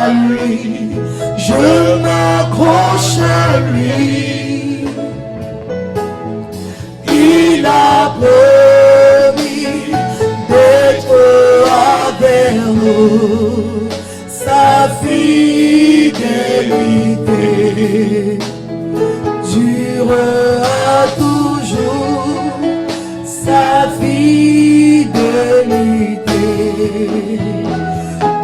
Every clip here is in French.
à lui, je m'accroche à lui. Il a promis d'être avec nous, sa fidélité durera toujours, sa fidélité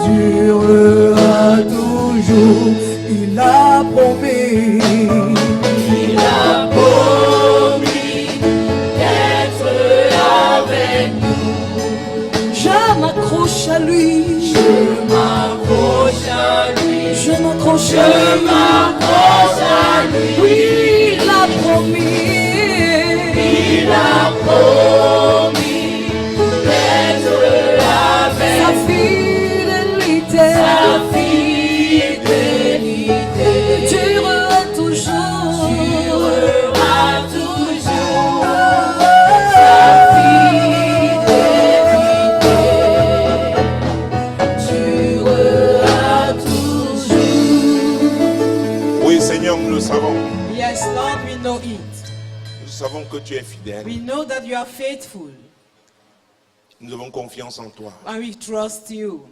durera toujours. Il a promis, il a promis d'être avec nous. Je m'accroche à lui, je m'accroche à lui, je m'accroche à lui. Oui, il a promis, il a promis d'être avec sa fidélité, durera toujours, durera toujours, sa fidélité durera toujours. Oui, Seigneur, nous le savons. Yes, Lord, we know it. Nous savons que tu es fidèle. We know that you are faithful, Nous avons confiance en toi. and we trust you.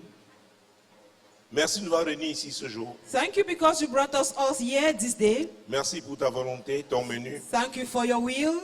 Merci de nous avoir réunis ici ce jour. Thank you because you brought us all here this day. Merci pour ta volonté, ton menu. Thank you for your will.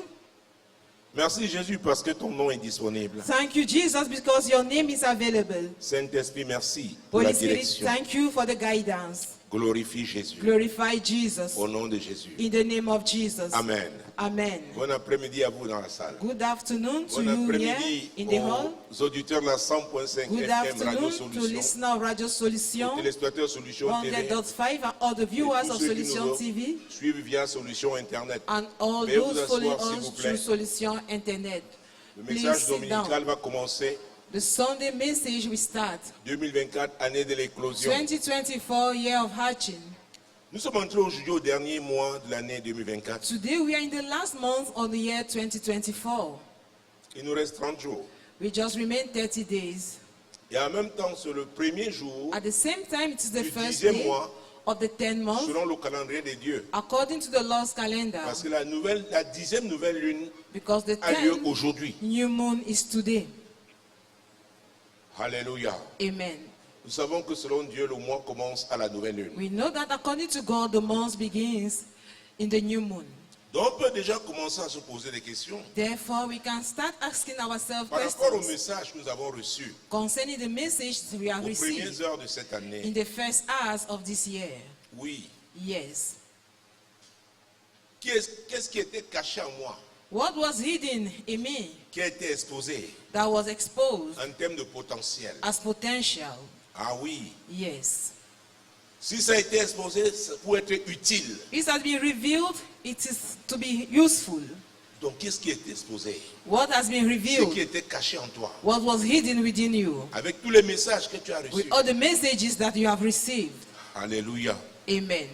Merci Jésus parce que ton nom est disponible. Thank you, Jesus, because your name is available. Saint-Esprit, merci pour la Holy Spirit, direction. thank you for the guidance. Glorifie Jésus. Glorify Jesus. Au nom de Jésus. In the name of Jesus. Amen. Amen. Bon après-midi à vous dans la salle. Good afternoon to Bon you here après-midi in the hall. aux auditeurs de la 100.5 Good FM Radio afternoon to Solution, listener of Radio Solution, aux téléspectateurs Solution TV, 100.5, and all the viewers et tous of ceux qui Solution nous TV, suivent via Solution Internet. and all Veuillez vous those following asseoir, s'il vous us plaît. through Solution Internet. Le Please message sit dominical down. va commencer. The Sunday message we start. 2024, année de l'éclosion. 2024 year of hatching. Nous sommes entrés aujourd'hui au dernier mois de l'année 2024. Today we are in the last month of the year 2024. Il nous reste 30 jours. We just remain 30 days. Et en même temps, c'est le premier jour, At the same time, it is the Du first 10e day mois, of the 10th month, selon le calendrier des dieux. according to the Lord's calendar, Parce que la 10e nouvelle lune because the a lieu 10th aujourd'hui. new moon is today. Alléluia. Amen. Nous savons que selon Dieu, le mois commence à la nouvelle lune. We know that according to God, the month begins in the new moon. Donc on peut déjà commencer à se poser des questions Therefore, we can start asking ourselves par rapport au questions message que nous avons reçu concerning the message we have aux premières received heures de cette in année. the first hours of this year. Oui. Yes. Qu'est-ce qui était caché en moi, What was hidden in me qui a été exposé that was exposed en termes de potentiel? as potential? Ah oui. Yes. Si ça a été exposé, c'est pour être utile. It has been revealed, it is to be useful. Donc qu'est-ce qui est exposé? What has been Ce revealed, qui était caché en toi. what was hidden within you, Avec tous les messages que tu as reçus. with all the messages that you have received. Alléluia. Amen.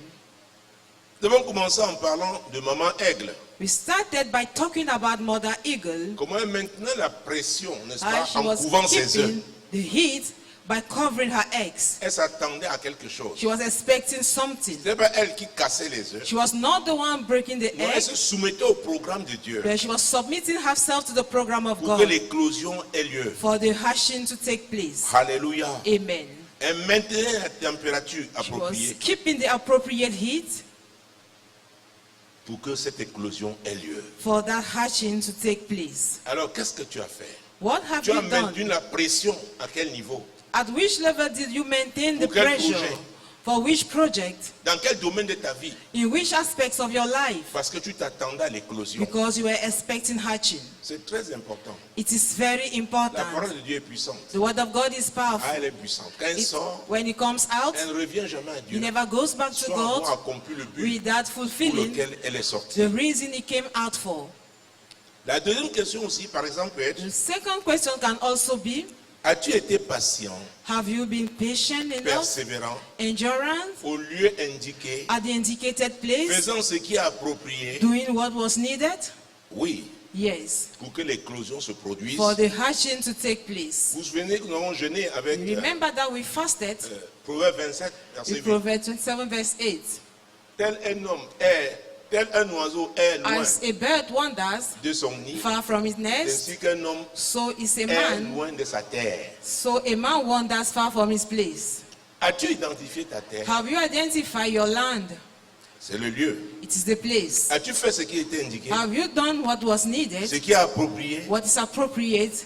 Nous avons commencé en parlant de Maman Aigle. We started by talking about Mother Eagle, Comment elle maintenait la pression, n'est-ce how pas, she en was couvant ses œufs. keeping the heat by covering her eggs. Elle s'attendait à quelque chose. She was expecting something. Ce n'est pas elle qui cassait les œufs. She was not the one breaking the Non, elle egg, se soumettait au programme de Dieu but she was submitting herself to the program of pour que God l'éclosion ait lieu. for the hatching to take place. Alléluia. Amen. Elle maintenait la température She was appropriée keeping the appropriate heat pour que cette éclosion ait lieu. for that hatching to take place. Alors, qu'est-ce que tu as fait? What have Tu as you maintenu done? la pression à quel niveau? At which level did you maintain the Pour quel pressure? projet? For which project? Dans quel domaine de ta vie? In which aspects of your life? Parce que tu t'attendais à l'éclosion. Because you were expecting hatching. C'est très important. It is very La parole important. de Dieu est puissante. The word of God is Ah, powerful. elle est puissante. Quand elle sort, When it comes out, elle ne revient jamais à it Dieu. never goes back to Sans avoir God accompli le but without pour fulfilling lequel elle est sortie. the reason it came out for. La deuxième question aussi, par exemple, peut être, The second question can also be, as-tu été patient, have you been patient enough, persévérant, endurance au lieu indiqué, at the indicated place, faisant ce qui est approprié? doing what was needed? Oui. Yes. pour que l'éclosion se produise. For the hatching to take place. Vous vous souvenez que nous avons jeûné avec Remember that we fasted Proverbe 27, verset in 8. Proverbs 27 verse 8. Tel un oiseau est loin As a bird wanders de son nid, far from his nest, ainsi qu'un homme so is a est man. loin de sa terre. So a man wanders far from his place. As-tu identifié ta terre? Have you identified your land? C'est le lieu. It is the place. As-tu fait ce qui était indiqué? Have you done what was Ce needed? qui est approprié? What is appropriate?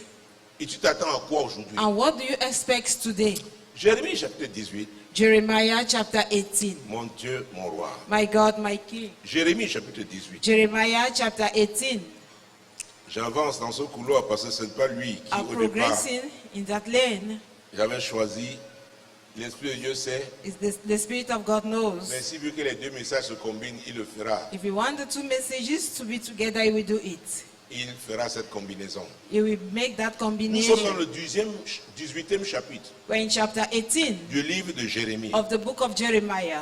Et tu t'attends à quoi aujourd'hui? And what do you expect today? Jérémie chapitre 18. Jeremiah chapter 18. Mon Dieu, mon roi. My God, my King. Jérémie chapitre 18. Jeremiah chapter 18. J'avance dans ce couloir parce que ce n'est pas lui qui, Are au départ, progressing in that lane. j'avais choisi. L'Esprit de Dieu sait. Is the Spirit of God knows. Mais si vu que les deux messages se combinent, il le fera. If you want the two messages to be together, He will do it. Il fera cette combinaison. He will make that Nous sommes dans combination. le 18e chapitre We're in chapter 18 du livre de Jérémie. of the book of Jeremiah,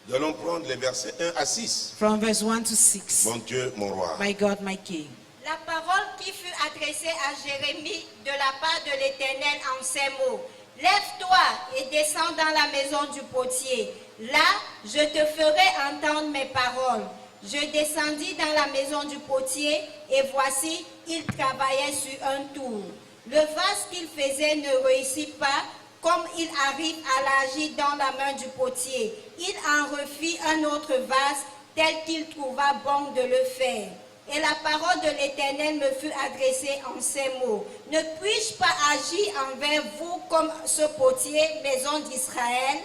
Nous allons prendre les versets 1 à 6. from verse 1 to 6. Mon Dieu, mon roi. My God, my King. La parole qui fut adressée à Jérémie de la part de l'Éternel en ces mots. Lève-toi et descends dans la maison du potier. Là, je te ferai entendre mes paroles. Je descendis dans la maison du potier et voici, il travaillait sur un tour. Le vase qu'il faisait ne réussit pas comme il arrive à l'agir dans la main du potier. Il en refit un autre vase tel qu'il trouva bon de le faire. Et la parole de l'Éternel me fut adressée en ces mots. Ne puis-je pas agir envers vous comme ce potier, maison d'Israël,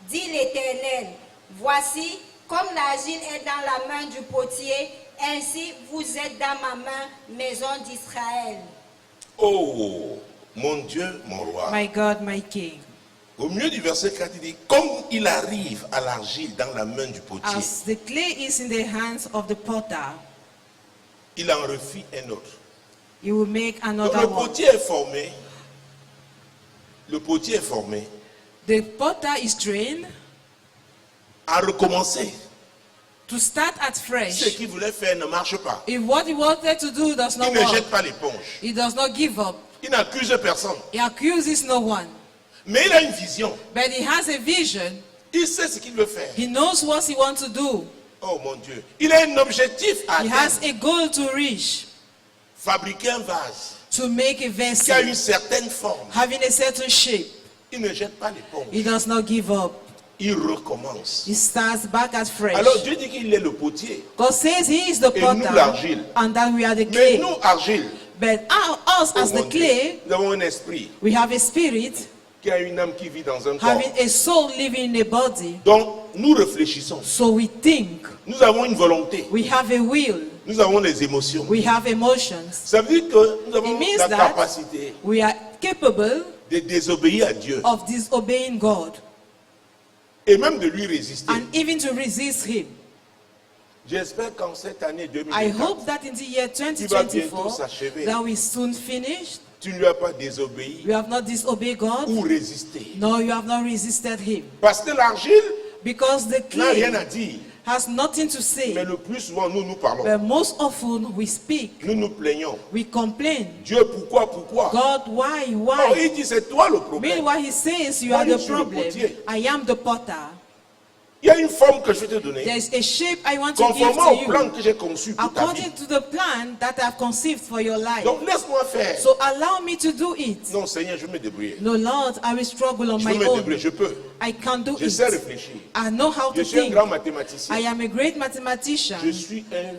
dit l'Éternel. Voici, comme l'argile est dans la main du potier, ainsi vous êtes dans ma main, maison d'Israël. Oh, mon Dieu, mon roi. My God, my King. Au milieu du verset 4, il dit, comme il arrive à l'argile dans la main du potier, As the clay is in the hands of the potter, il en refit un autre. He will make Donc another le one. potier est formé. Le potier est formé The potter is trained à recommencer. to start at Ce fresh. qu'il voulait faire ne marche pas. If what he wanted to do does Il not ne work, jette pas l'éponge. he does not give up. Il n'accuse personne. He accuses no one. Mais il a une vision. But he has a vision. Il sait ce qu'il veut faire. He knows what he wants to do. Oh mon Dieu. Il a un objectif à He atteindre. has a goal to reach, Fabriquer un vase to make a qui a vessel une certaine forme. having a certain shape. Il ne jette pas l'éponge. He does not give up. Il recommence. He starts back at fresh. Alors Dieu dit qu'il est le potier. God says he is the Et nous, potter l'argile. and that we are the Mais clay. nous, argile, But us oh as mon the Dieu, clay, nous avons un esprit we have a spirit qui a une âme qui vit dans un corps. having a soul living in a body. Donc nous réfléchissons. So we think, Nous avons une volonté. we have a will, Nous avons des émotions. we have emotions. Ça veut dire que nous avons It means la that capacité we are capable de désobéir à Dieu of disobeying God et même de lui résister. and even to resist him. J'espère qu'en cette année I 2024, hope that in the year va bientôt 2024 s'achever. that we soon finish. tu ne lui as pas désobéi You have not disobeyed God, ou résisté. no, you have not resisted him. Parce que l'argile Because the n'a rien clay à dire. has nothing to Mais say. le plus souvent, nous parlons. But most often we speak, Nous nous plaignons. we complain. Dieu, pourquoi? God, why, Oh, why? il dit, c'est toi le problème. Meanwhile, he says, you Moi, are je the suis le problem. potier. I am the potter. Il y a une forme que je vais te donner. There is a shape I want to give Conformément au to plan you, que j'ai conçu pour ta vie. according to the plan that I've conceived for your life. Donc laisse-moi faire. So allow me to do it. Non, Seigneur, je vais me débrouiller. No, Lord, I will struggle on Je my vais me débrouiller, own. je peux. I can do Je sais it. réfléchir. I know how Je to suis un think. grand mathématicien. I am a great Je mathematician. suis un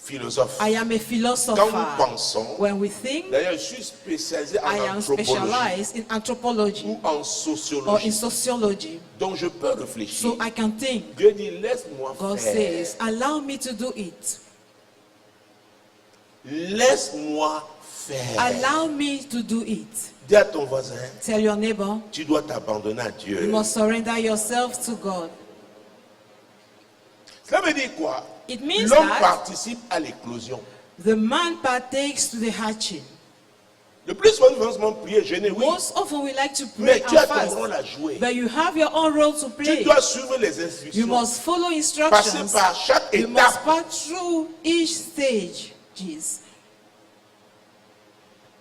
philosophe. I am a Quand nous philosopher. pensons, When we think, d'ailleurs, je suis spécialisé I en am anthropologie specialized in anthropology ou en or in sociologie. sociology. Donc je peux réfléchir. So I can think. Dieu dit, laisse-moi God faire. says, allow me to do it. Laisse-moi faire. Allow me to do it. Dis à ton voisin, Tell your neighbor, tu dois t'abandonner à you Dieu. must surrender yourself to God. Cela veut dire quoi? It means L'homme that participe à l'éclosion. the man partakes to the hatching. Le plus souvent, nous allons prier, jeûner, oui. Most often we like to Mais pray tu as and ton fast, rôle à jouer. but you have your own role to Tu play. dois suivre les You instructions. must follow Passer instructions. par chaque You must étape. pass through each stage. Jeez.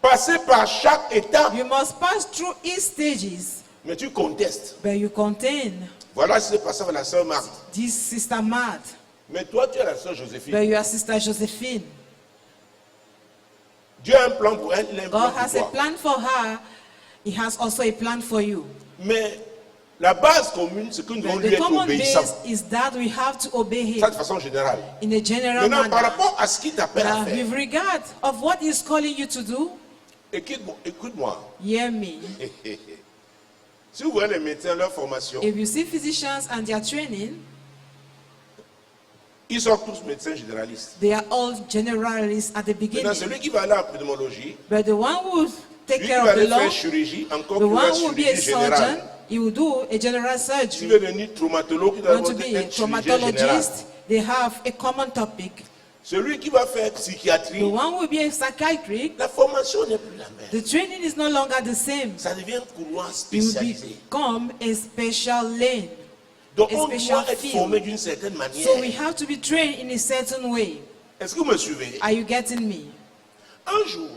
passer par chaque étape. You must pass through each stages, Mais tu contestes. but you contain. Voilà ce qui s'est passé avec la sœur Marthe. This Sister Mad, Mais toi, tu es la sœur Joséphine. but you are Sister Josephine. Dieu a un plan pour elle, il a un plan God pour has a toi. plan for her. He has also a plan for you. Mais la base commune, c'est que nous devons But lui the être common obéissants. base is that we have to obey Ça Him de façon générale. in a general Maintenant, par manner. rapport à ce qu'il t'appelle à faire, With regard of what He's calling you to do, écoute-moi. hear me. Si vous voyez les médecins, leur formation, If you see physicians and their training, ils sont tous médecins généralistes. they are all generalists at the Maintenant, beginning. celui qui va aller en pneumologie, But the one who will take lui qui care va of the aller faire lung, chirurgie, encore the qu'il va one être who will be a chirurgie surgeon, générale. he will do a general S'il surgery. veut devenir traumatologue, il doit Want to be a être chirurgien général. traumatologist, they have a common topic. Celui qui va faire The psychiatrie, one who will be a psychiatric, la formation n'est plus la même. the training is no longer the same. Ça devient un couloir You will spécialisé. become a special lane. Donc a on special doit être field. formé d'une certaine manière. So we have to be trained in a certain way. Est-ce que vous me suivez? Are you getting me? Un jour,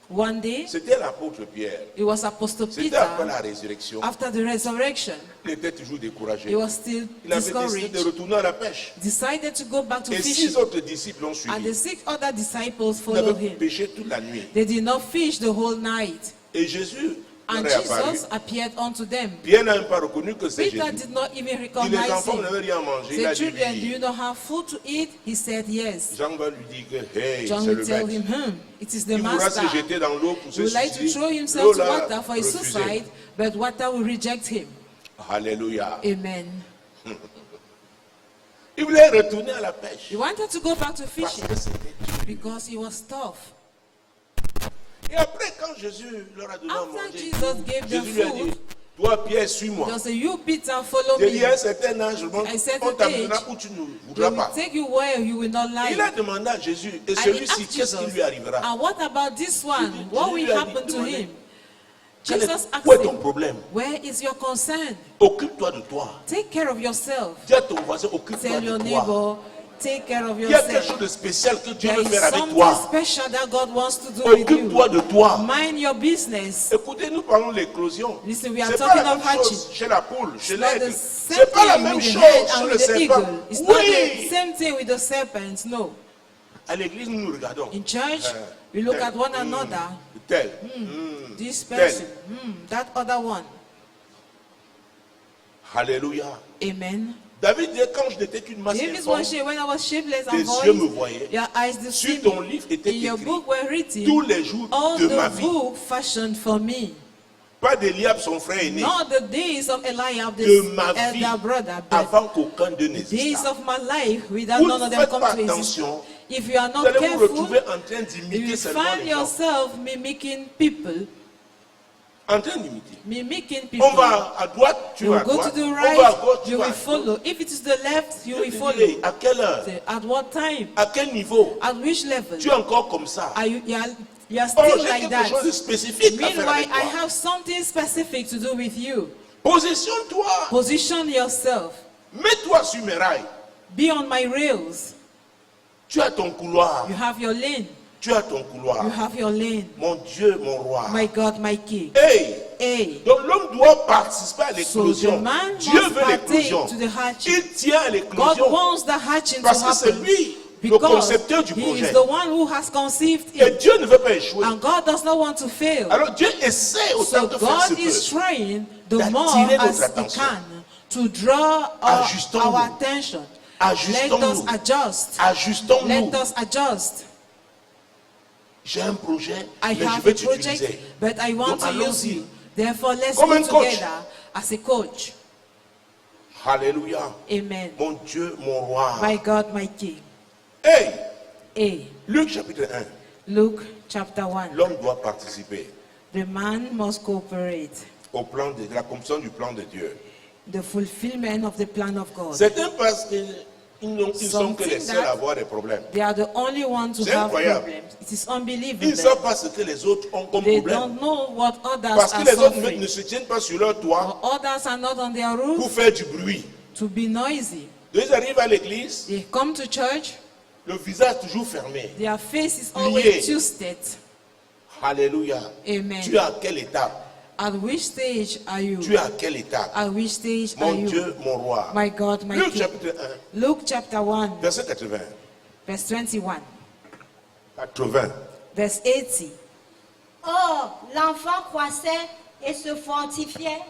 One day, c'était l'apôtre Pierre. it was Apostle C'était après la Peter. résurrection. After the resurrection, Il était toujours découragé. he was still Il avait décidé de discouraged, retourner à la pêche. decided to go back to Et fishing. 6 autres disciples l'ont And the suivi. 6 other disciples Ils followed avaient him. pêché toute la nuit. They did not fish the whole night. Et Jésus leur And est apparu. Jesus appeared unto them. Pierre n'a même pas reconnu que c'est Peter Jésus. did not even Si les recognize enfants him. n'avaient rien à manger, il a Said, dit children, do you oui. not have food to eat? He said, yes. Jean va lui dire que hey, John c'est will le tell maître. him, it is the Il voudra se master. jeter dans l'eau pour He se would like to throw suicider. himself L'eau to l'a water for his refusé. suicide, but water will reject him. Alléluia. Amen. Il voulait retourner à la pêche. He wanted to go back to Parce fishing que c'était dur. because he was tough. Et après, quand Jésus leur a donné à After manger, Jesus gave them Jésus lui a dit, food, toi Pierre, suis-moi. just say, you Peter, follow J'ai dit, à un me. certain âge, I said on to t'amènera age, où tu ne They voudras will pas. take you where you will not Il a like. demandé à Jésus, et And he celui-ci, asked qu'est-ce qui Jesus, lui arrivera? and what about this one? Jésus What will lui a dit, happen to demandez, him? Quel est- Jesus Où est asked ton him, problème? where is your concern? Occupe-toi de toi. Take care of yourself. Dis à ton voisin, occupe-toi Tell de your toi. neighbor, take care of Il y a quelque yourself. chose de spécial que Dieu There veut is faire avec something toi. special that God wants to do with you. Occupe-toi de toi. Mind your business. Écoutez, nous parlons de l'éclosion. Listen, we are C'est pas talking la of même chose hatching. chez la poule, chez It's not the l'aigle. same C'est pas la thing même with the chose head chez and le with the serpent. eagle. It's not the Oui. same thing with the serpent, no. À l'église, nous nous regardons. In church, we look at one another. Tel. This Tel. person, that other one. Alléluia. Amen. David dit, quand je n'étais qu'une masse David informe, was shaped when I was shapeless tes and yeux me void. voyaient. Your eyes Sur deceived ton me. livre était In your écrit book were written tous les jours all de ma the vie. book fashioned for me. Pas d'Eliab, son frère aîné. Not the days of Eliab, De the ma vie, elder brother, but avant qu'aucun d'eux the days n'existe. of my life without Vous none ne of them faites come pas to exist. attention. If you are Vous not allez vous careful, retrouver en train you d'imiter will seulement find les gens. yourself mimicking people. En train d'imiter. Mimicking people. On va à droite, tu You vas will à go to droite. the On va right, à gauche, tu you vas à will gauche. follow. If it is the left, you will Je dis, follow. hey, à quelle heure? Say, at what time? À quel niveau? At which level? Tu es encore comme ça. Are you are Oh, still j'ai like quelque chose de that? spécifique à faire Meanwhile, avec I toi. have something specific to do with you. Positionne-toi. Position yourself. Mets-toi sur mes rails. Be on my rails. Tu as ton couloir. You have your lane. Tu as ton couloir. You have your lane. Mon Dieu, mon roi. My God, my King. Hey! Hey. Donc l'homme doit participer à So the l'éclosion. man Dieu must veut partake l'éclosion. to the hatching. Il tient à God l'éclosion wants the hatching to parce que c'est happen lui le because concepteur du He projet. is the one who has conceived Et it, Dieu ne veut pas échouer. and God does not want to fail. Alors Dieu essaie autant So de faire ce God is peut. trying the d'attirer more notre as He attention. can to draw our Ajustons-nous. attention. Let Ajustons-nous. us adjust. Ajustons-nous. Let us adjust. J'ai un projet, I mais je have vais a project, t'utiliser. but I want Donc, to use allons-y. you. Therefore, let's Comme go un coach. together as a coach. Alléluia. Amen. Mon Dieu, mon roi. My God, my King. Hey, A. Luc chapitre 1. Luke chapter 1. L'homme doit participer The man must cooperate. au plan de la compréhension du plan de Dieu. The fulfillment of the plan of God. Certains pensent qu'ils sont que les Something seuls à that- avoir des problèmes. They are the only ones to C'est have incroyable. problems. It is Ils ne unbelievable. savent pas ce que les autres ont comme They problème. don't know what others Parce que are les autres suffering. ne se tiennent pas sur leur toit Or others are not on their pour roof faire du bruit. to be noisy. Donc ils arrivent à l'église, They come to church, le visage toujours fermé. their face is Lié. always twisted. Alléluia. Amen. Tu es à quelle étape? At which stage are you? Tu es à quelle étape? At which stage are Mon you? Dieu, mon roi. My God, my Luc King. chapitre 1, Luke chapter 1, verset 80. verse 21, 80. verse 80. Or, l'enfant croissait et se fortifiait.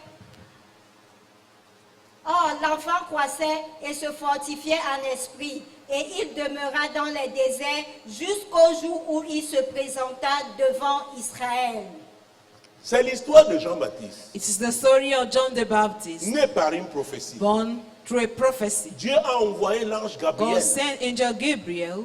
Or, l'enfant croissait et se fortifiait en esprit, et il demeura dans les déserts jusqu'au jour où il se présenta devant Israël. C'est l'histoire de Jean-Baptiste, It is the story of John the Baptist, né par une prophétie. born through a prophecy. Dieu a envoyé l'ange Gabriel, God sent angel Gabriel,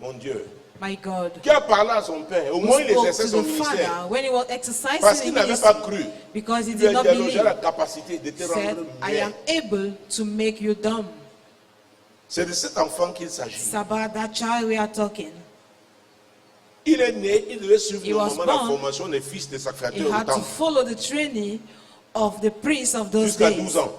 mon Dieu, my God, qui a parlé à son père. Au who moins, il spoke exerçait to son the ministère. father when he was Parce exercising qu'il his n'avait pas ministry, cru. because he Il did not a déjà la believe. capacité de te Said, rendre I am muet. able to make you dumb. C'est de cet enfant qu'il s'agit. It's about that child we are talking. Il est né, il devait suivre He le was moment de la born. formation des fils des He sacrificateurs au had to temple. follow the training of the priests of those Jusqu'à days, 12 ans.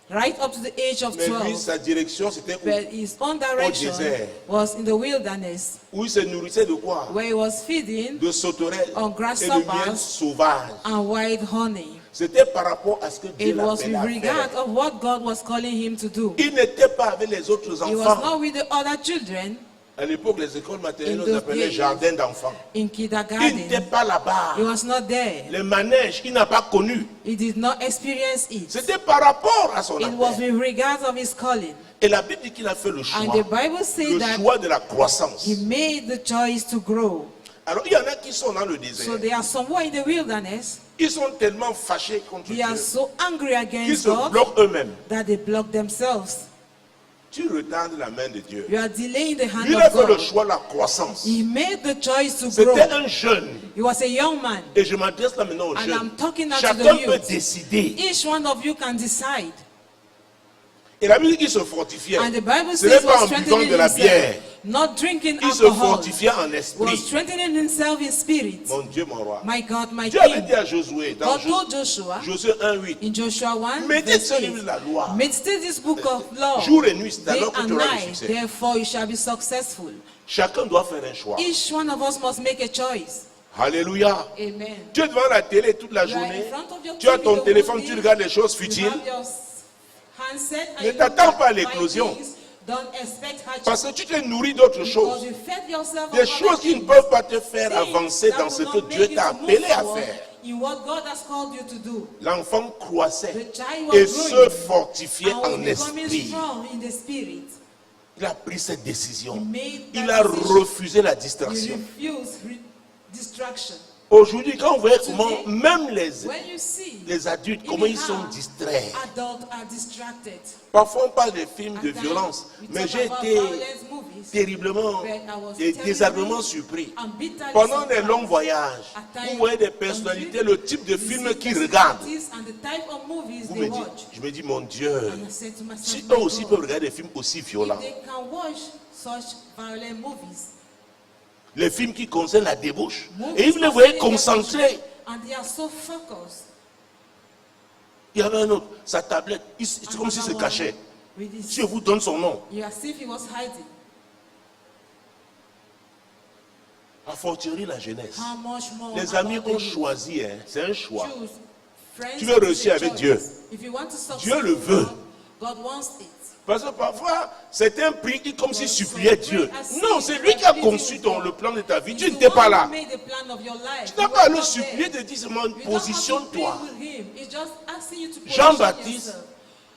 right up to the age of Mais lui, 12. sa direction, c'était où? But his own direction désert. was in the wilderness, Où il se nourrissait de quoi? where he was feeding De sauterelles on et de grasshoppers miel sauvage. and wild honey. C'était par rapport à ce que Dieu It was l'appelait with à regard faire. of what God was calling him to do. Il n'était pas avec les autres He was enfants. not with the other children À l'époque, les écoles maternelles, In on those appelait days. jardin d'enfants. in Il n'était kindergarten. pas là-bas. He was not there. Les manèges, il n'a pas connu. He did not experience it. C'était par rapport à son It was appel. with regard of his calling. Et la Bible dit qu'il a fait le choix. And the Bible says Le that choix de la croissance. he made the choice to grow. Alors, il y en a qui sont dans le So désert. they are somewhere in the wilderness. Ils sont tellement fâchés contre They Dieu are so angry qu'ils against se God bloquent eux-mêmes. that they block themselves. Tu retardes la main de Dieu. You are delaying the hand Lui, il a of fait le God. choix de la croissance. He made the choice to C'était grow. un jeune. He was a young man. Et je m'adresse là maintenant aux And jeunes. I'm talking now to Chacun the peut youth. décider. Each one of you can decide. Et la Bible dit qu'il se fortifiait. And the Bible Ce n'est says he pas was en buvant strengthening de la bière. himself, not drinking Il se alcohol. fortifiait en Was esprit. strengthening himself in spirit. Mon Dieu, mon roi. My God, my Dieu avait King. dit à Josué, dans God told Joshua Josué 1:8, in Joshua 1, médite verse ce livre de 8, la loi. meditate this book of law Jour et nuit, c'est day alors que and tu auras le night, succès. therefore you shall be successful. Chacun doit faire un choix. Each one of us must make a choice. Alléluia. Amen. Tu es devant la télé toute la You are journée. in front of your Tu as TV ton the téléphone, whole tu day. regardes les choses You futiles. have your handset and Ne you t'attends look pas à at l'éclosion. things. Don't expect hardship. Parce que tu t'es nourri d'autres Because choses. you fed yourself Des on choses other qui ne things. peuvent pas te faire Things avancer that dans will ce not que make Dieu you t'a to move appelé à forward faire. in what God has called you to do. L'enfant croissait The child et was se growing fortifiait and was en becoming esprit. strong in the spirit. Il a pris cette décision. He made Il that a decision. refusé la You distraction. refuse distraction. Aujourd'hui, quand vous voyez comment Today, même When you see les adultes, even comment ils sont how distraits. adults are distracted. Parfois, on parle des films de At times, violence, we mais talk j'ai about été violence movies, terriblement but I was et terribly désagréablement surpris. and bitterly Pendant des surprised. longs voyages, At vous times, voyez des on personnalités, film, le type de you film see qu'ils regardent. personalities and the type of movies Vous they me dites, watch. je me dis, mon Dieu, And I said to myself, si my eux aussi God, peuvent regarder des films aussi violents, if they can watch such violent movies, les films qui concernent la débauche, movies et ils les concerning voyaient their concentrés. and they are so focused. Il y avait un autre, sa tablette, c'est comme s'il se Another cachait. one with his- Si je vous donne son nom, you as if he was hiding. à fortiori la jeunesse. How much more Les amis about the ont youth? choisi, hein, c'est un choix. Choose. Friends, Tu veux is a réussir avec choice. Dieu. If you want to succeed, Dieu le veut. God wants it. Parce que parfois, c'est un prix qui comme s'il suppliait Dieu. Non, c'est lui qui a conçu le plan de ta vie. Tu He's the n'étais pas one là. who made the plan of your life. Tu n'as You pas à were le not supplier there. de dire seulement You don't have to positionne-toi. plead with him. He's just asking you to position Jean-Baptiste, yourself.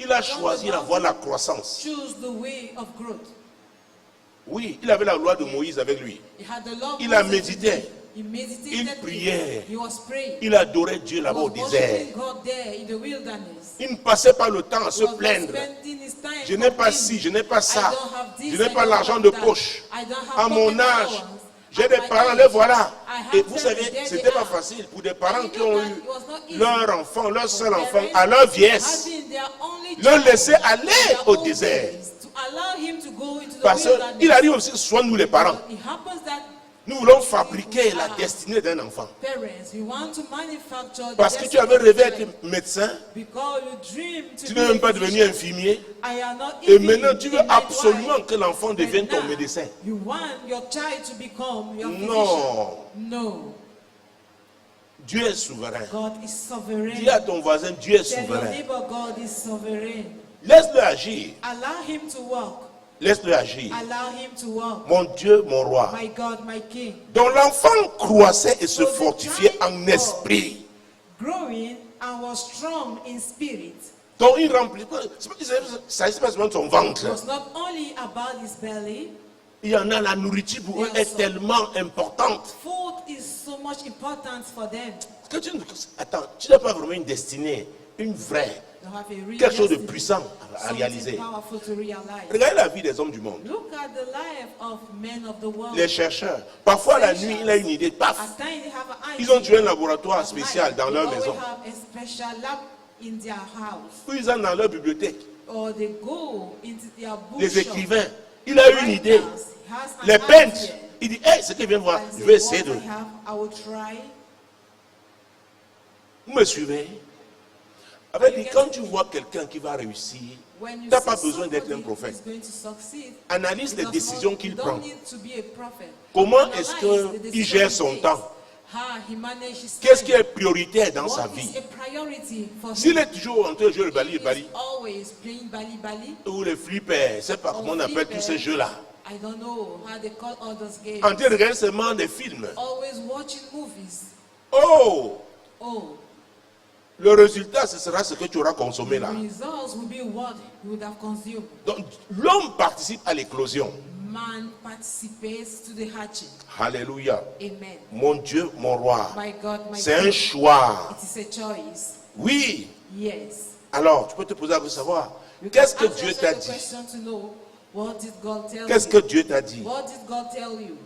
il a choisi la voie de la croissance. Choose the way of growth. Oui, il avait la loi de Moïse avec lui. He had the law of Il a Moses médité. with him. He meditated Il with priait. him. He was praying. Il adorait Dieu He là-bas au was désert. worshiping God there in the wilderness. Il ne passait pas le temps à He se was not plaindre. spending his time Je n'ai pas complaining. ci, je n'ai pas I ça. don't have this, Je n'ai I pas don't l'argent have de that. poche. I don't have À mon pocket âge, allowance. j'ai At des my parents, age, les voilà. I have Et vous them, savez, there c'était they pas are. facile pour des parents And qui you know ont that eu it was not easy leur enfant, leur seul for enfant parents à leur vieillesse. having their only Le child laisser aller in their au old désert. days, to allow him to go into the Parce wilderness. qu'il arrive aussi, soit nous les parents, It happens that nous voulons fabriquer la destinée d'un enfant. parents, we want to manufacture the Parce que tu destiny avais of rêvé the être child. médecin, Because you dream to tu be n'es a même pas physician. devenu infirmier. I am not Et even maintenant, tu veux a midwife. absolument que l'enfant devienne But ton now, médecin. You want your child to become your physician. Non. No. Dieu est souverain. God is sovereign. Dis à ton voisin, Dieu est Tell your souverain. neighbor, God is sovereign. Laisse-le agir. Allow him to walk. Laisse-le agir. Allow him to walk. Mon Dieu, mon roi. My God, my King. Donc l'enfant croissait et se fortifiait en esprit. Growing and was strong in spirit. Donc il remplit. Ça ne s'est pas seulement de son It ventre. was not only about his belly. Il y en a, la nourriture pour eux est tellement importante. Food is so much important for them. Parce que attends, tu n'as pas vraiment une destinée, une vraie, They have a real quelque chose de destiny, puissant à something réaliser. powerful to realize. Regardez la vie des hommes du monde. Look at the life of men of the world. Les chercheurs. Parfois la nuit, il a une idée, paf. At times they have an Ils ont idea. tué un laboratoire At spécial night, dans they leur always maison. have a special lab in their house. Ou ils ont dans leur bibliothèque. Or they go into their Les bookshop. écrivains. Il a eu une idée. Les peintres. Il dit, hey, ce qu'il vient voir, je vais essayer de. I will try. Vous me suivez? En fait, quand tu vois quelqu'un qui va réussir, When tu you n'as see pas besoin d'être un somebody prophète. who is going to succeed, Analyse les does décisions not- qu'il you prend. don't need to be a prophet. Comment Analyse est-ce the qu'il gère son decisions he temps? takes. How he manages his Qu'est-ce qui time. est prioritaire dans sa What vie? is a priority for S'il him? est toujours en train de jouer le He bali, is bali, always playing bali bali. ou le flipper, je ne sais pas comment on appelle tous ces jeux-là. I don't know how they call all those games. En train de regarder seulement des films. Always watching movies. Oh! Oh, Le résultat, ce sera ce que tu auras consommé the là. results will be what you would have consumed. Donc, l'homme participe à l'éclosion. Man participates to the hatching. Alléluia. Amen. Mon Dieu, mon roi. My God, my C'est un King. choix. It is a choice. Oui. Yes. Alors, tu peux te poser la question de savoir, You qu'est-ce can que ask Dieu yourself t'a the dit? question to know, what did God tell Qu'est-ce you? que Dieu t'a dit? What did God tell you?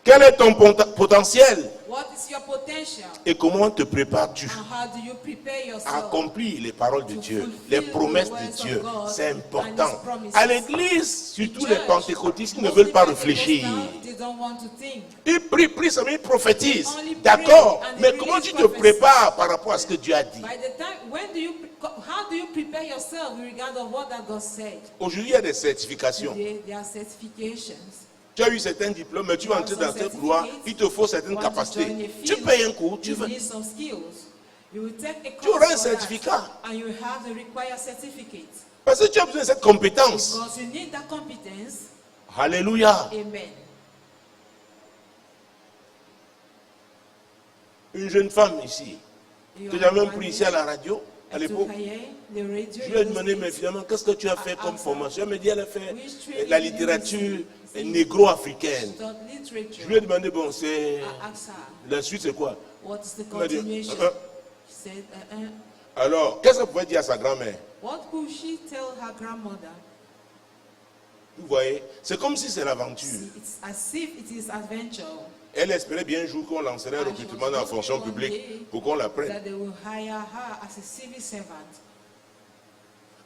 Quel est ton potentiel? What is your potential? Et comment te prépares-tu And how do you prepare à yourself? accomplir les paroles de to Dieu, fulfill les the promesses words de of Dieu? God C'est and important. His promises. À l'église, surtout les Church, pentecôtistes qui ne mostly veulent pas Pentecostals, réfléchir. they don't want to think. Ils prient, ça veut dire prophétise. Only pray D'accord. and Mais they comment release tu te prophecy. prépares par rapport à ce que Dieu a dit? By the time, how do you prepare yourself in regard of what that God said? Aujourd'hui, il y a des certifications. There are certifications. Tu as eu certains diplômes, mais tu vas entrer dans cette couloir, il te faut certaines Want to capacités. join a Tu field, payes un cours, tu you veux. need some skills. You will take a Tu auras un course for that, certificat. and you have the required certificate. Parce que tu as besoin de cette compétence. Because you need that competence. Alléluia. Amen. Une jeune femme ici, You que are j'avais même one pris day, ici à la radio, à I l'époque. took her here, the radio Je lui in ai those demandé, days. mais finalement, qu'est-ce que tu as fait comme formation? Elle me dit, elle a fait Which training la did you littérature receive? négro-africaine. Taught literature. Je lui ai demandé, bon, c'est. I asked her, La suite, c'est quoi? what is the Elle m'a dit, continuation? uh-uh. She said, Alors, qu'est-ce qu'elle pouvait dire à sa grand-mère? What could she tell her grandmother? Vous voyez, c'est comme si c'est l'aventure. It's as if it is adventure. Elle espérait bien un jour qu'on lancerait un recrutement dans la fonction publique pour qu'on la prenne. That they will hire her as a civil servant.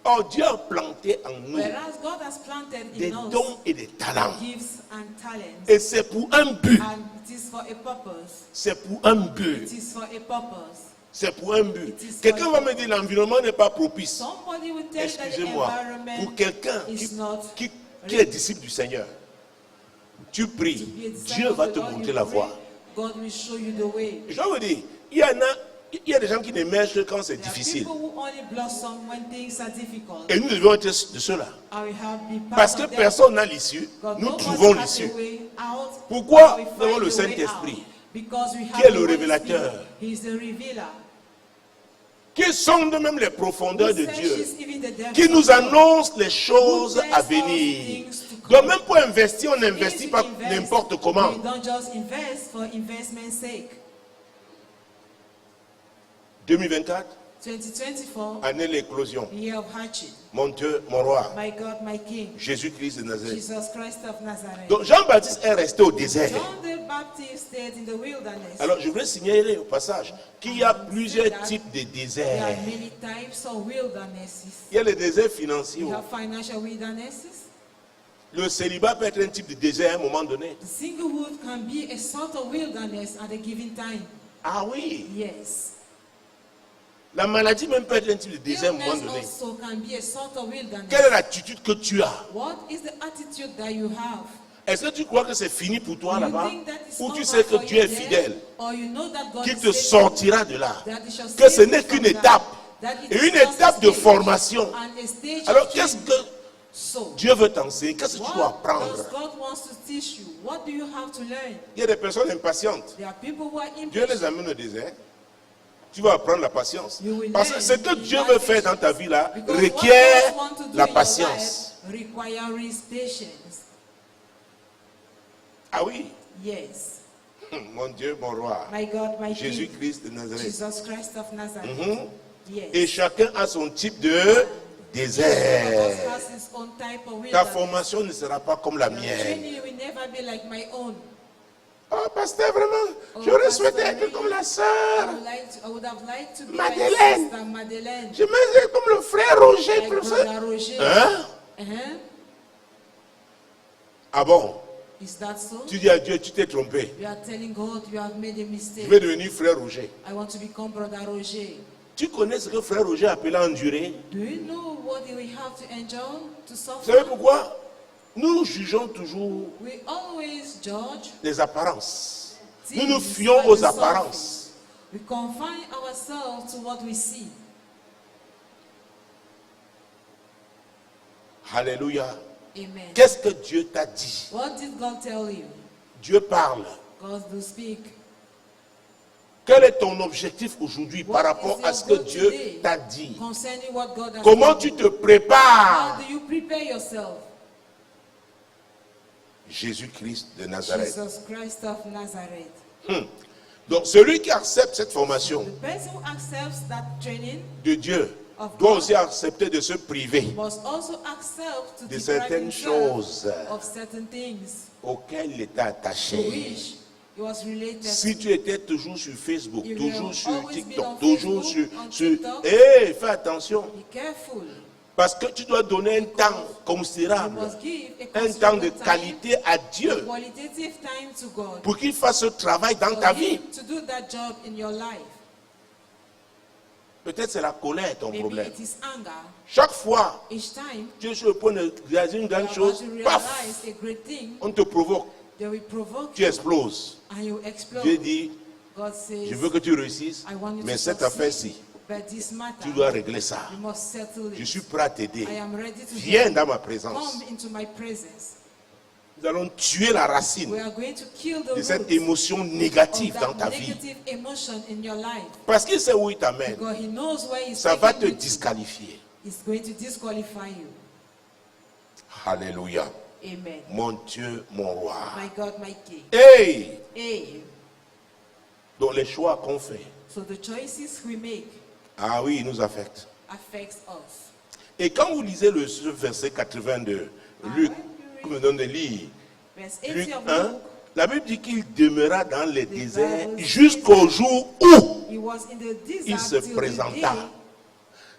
Or, Dieu a planté en nous Whereas God has planted des in us dons et des talents. gifts and talents. Et c'est pour un but. And it is for a purpose. C'est pour un but. It is for a purpose. C'est pour un but. It is Quelqu'un for va a me dire l'environnement n'est pas propice. Somebody will tell you that the Excusez-moi. environment Pour quelqu'un is not qui est disciple du Seigneur, tu pries. to be a disciple Dieu va of te the Lord, montrer you la pray, voie. God will show you the way. Je dois vous dire, il y a des gens qui n'émergent que quand c'est There are difficile. people who only blossom when things are difficult. Et nous devons être de ceux-là. I will have be part Parce que of them. personne n'a l'issue. God, Nous nobody trouvons has a l'issue. way out. Pourquoi We nous avons find le the way Saint-Esprit, out. Because we have qui est the le Holy révélateur, Spirit. He is the revealer. qui sonde même les profondeurs de Who Dieu, searches even the depths qui of nous God. annonce les choses Who à tells us venir. things to come. Donc même pour investir, on We need n'investit to pas invest. n'importe comment. We don't just invest for investment's sake. 2024, 2024, année de l'éclosion. year of hatching. Mon Dieu, mon roi, My God, my King, Jésus-Christ de Nazareth. Jesus Christ of Nazareth. Donc Jean-Baptiste est resté au désert. John the Baptist stayed in the wilderness. Alors je voudrais signaler au passage qu'il y a plusieurs types de There déserts. are many types of wildernesses. Il y a les déserts financiers. We have financial wildernesses. Le célibat peut être un type de désert à un moment donné. The singlehood can be a sort of wilderness at a given time. Ah oui. Yes. La maladie même peut être un type de désert à un moment Illness donné. also can be a sort of wilderness. Quelle est l'attitude que tu as? What is the attitude that you have? Est-ce que tu crois que c'est fini pour toi You là-bas? think that is Ou tu over sais que for Dieu you est there? fidèle, Or you know that God qu'il is te faithful, sortira de là, that he shall que save ce you n'est from qu'une that, étape, that it et is une just a étape de stage, formation. and a stage of Alors qu'est-ce change. que So, Dieu veut t'enseigner? Qu'est-ce que tu dois what apprendre? does God wants to teach you? What do you have to learn? Il y a des personnes impatientes. There are people who are Dieu impatient. les amène au désert. Tu vas apprendre la patience. You will Parce que learn ce que in Dieu that veut faire dans patience. ta vie là Because requiert what God wants to do la in your patience. life requires patience. Ah oui, Yes. mon Dieu, mon roi. My God, my King. Jésus-Christ de Nazareth. Jesus Christ of Nazareth. Mhm. Yes. Et chacun a son type de Each of désert. us has his own type of Ta wilderness. formation ne sera pas comme la Your mienne. training will never be like my own. Oh, pasteur, vraiment, Oh, j'aurais Pasteur, souhaité être oui. comme la I sœur. would have liked to be Madeleine. like Sister Madeleine. Je me comme le frère Roger. Like professeur. Brother Roger. Hein? Uh-huh. Ah bon? Is that so? Tu dis à Dieu, tu t'es trompé. You are telling God you have made a Je mistake. vais devenir frère Roger. I want to become Brother Roger. Tu connais ce que frère Roger appelait endurer? Do you know what we have to endure, to Vous suffer? savez pourquoi? Nous jugeons toujours We always judge les apparences. Nous things nous fions by aux the apparences. surface. We confine ourselves to what we see. Alléluia. Amen. Qu'est-ce que Dieu t'a dit? What did God tell you? Dieu parle. God do speak. Quel est ton objectif aujourd'hui par What rapport is à your ce que goal Dieu today t'a dit? concerning what God has Comment told tu you? te prépares? How do you prepare yourself? Jésus-Christ de Nazareth. Jesus Christ of Nazareth. Donc celui qui accepte cette formation The person who accepts that training de Dieu of doit God aussi accepter de se priver must also accept to de deprive certaines himself choses of certain things auxquelles il est to attaché. which he was related Si to. tu étais toujours sur Facebook, If toujours you sur always been TikTok, on toujours Facebook, sur... on sur TikTok, fais attention. Be careful. Parce que tu dois donner un temps You considérable, must give a un temps de considerable time, qualité à Dieu qualitative time to God pour qu'il fasse ce travail dans ta for vie. him to do that job in your life. Peut-être c'est la colère ton Maybe problème. it is anger. Chaque fois, Each time tu es sur le point de réaliser une you grande are chose, about to paf, realize a great thing, on te provoque, they will provoke tu you exploses. and you explode. Dieu dit, God says, je veux que tu réussisses, I want you mais to cette succeed, affaire-ci, but this matter, tu dois régler ça. you must settle Je it. suis prêt à t'aider. I am ready to Viens help. dans ma présence. Come into my presence. Nous allons tuer la We racine are going to kill the de cette root émotion of négative dans that ta vie. negative emotion in your life. Parce qu'il sait où il t'amène. Because he knows where he's Ça va taking te you to. disqualifier. He's going to disqualify you. Alléluia. Amen. Mon Dieu, mon roi. My God, my King. Hey! Hey. Donc les choix qu'on fait, So the choices we make ah oui, ils nous affectent. affects us. Et quand vous lisez ce verset 82, Luc, que me donne de lire, Verse Luc 80 of 1, Luke, la Bible dit qu'il demeura dans les déserts jusqu'au jour où he was in the desert il se till the présenta. day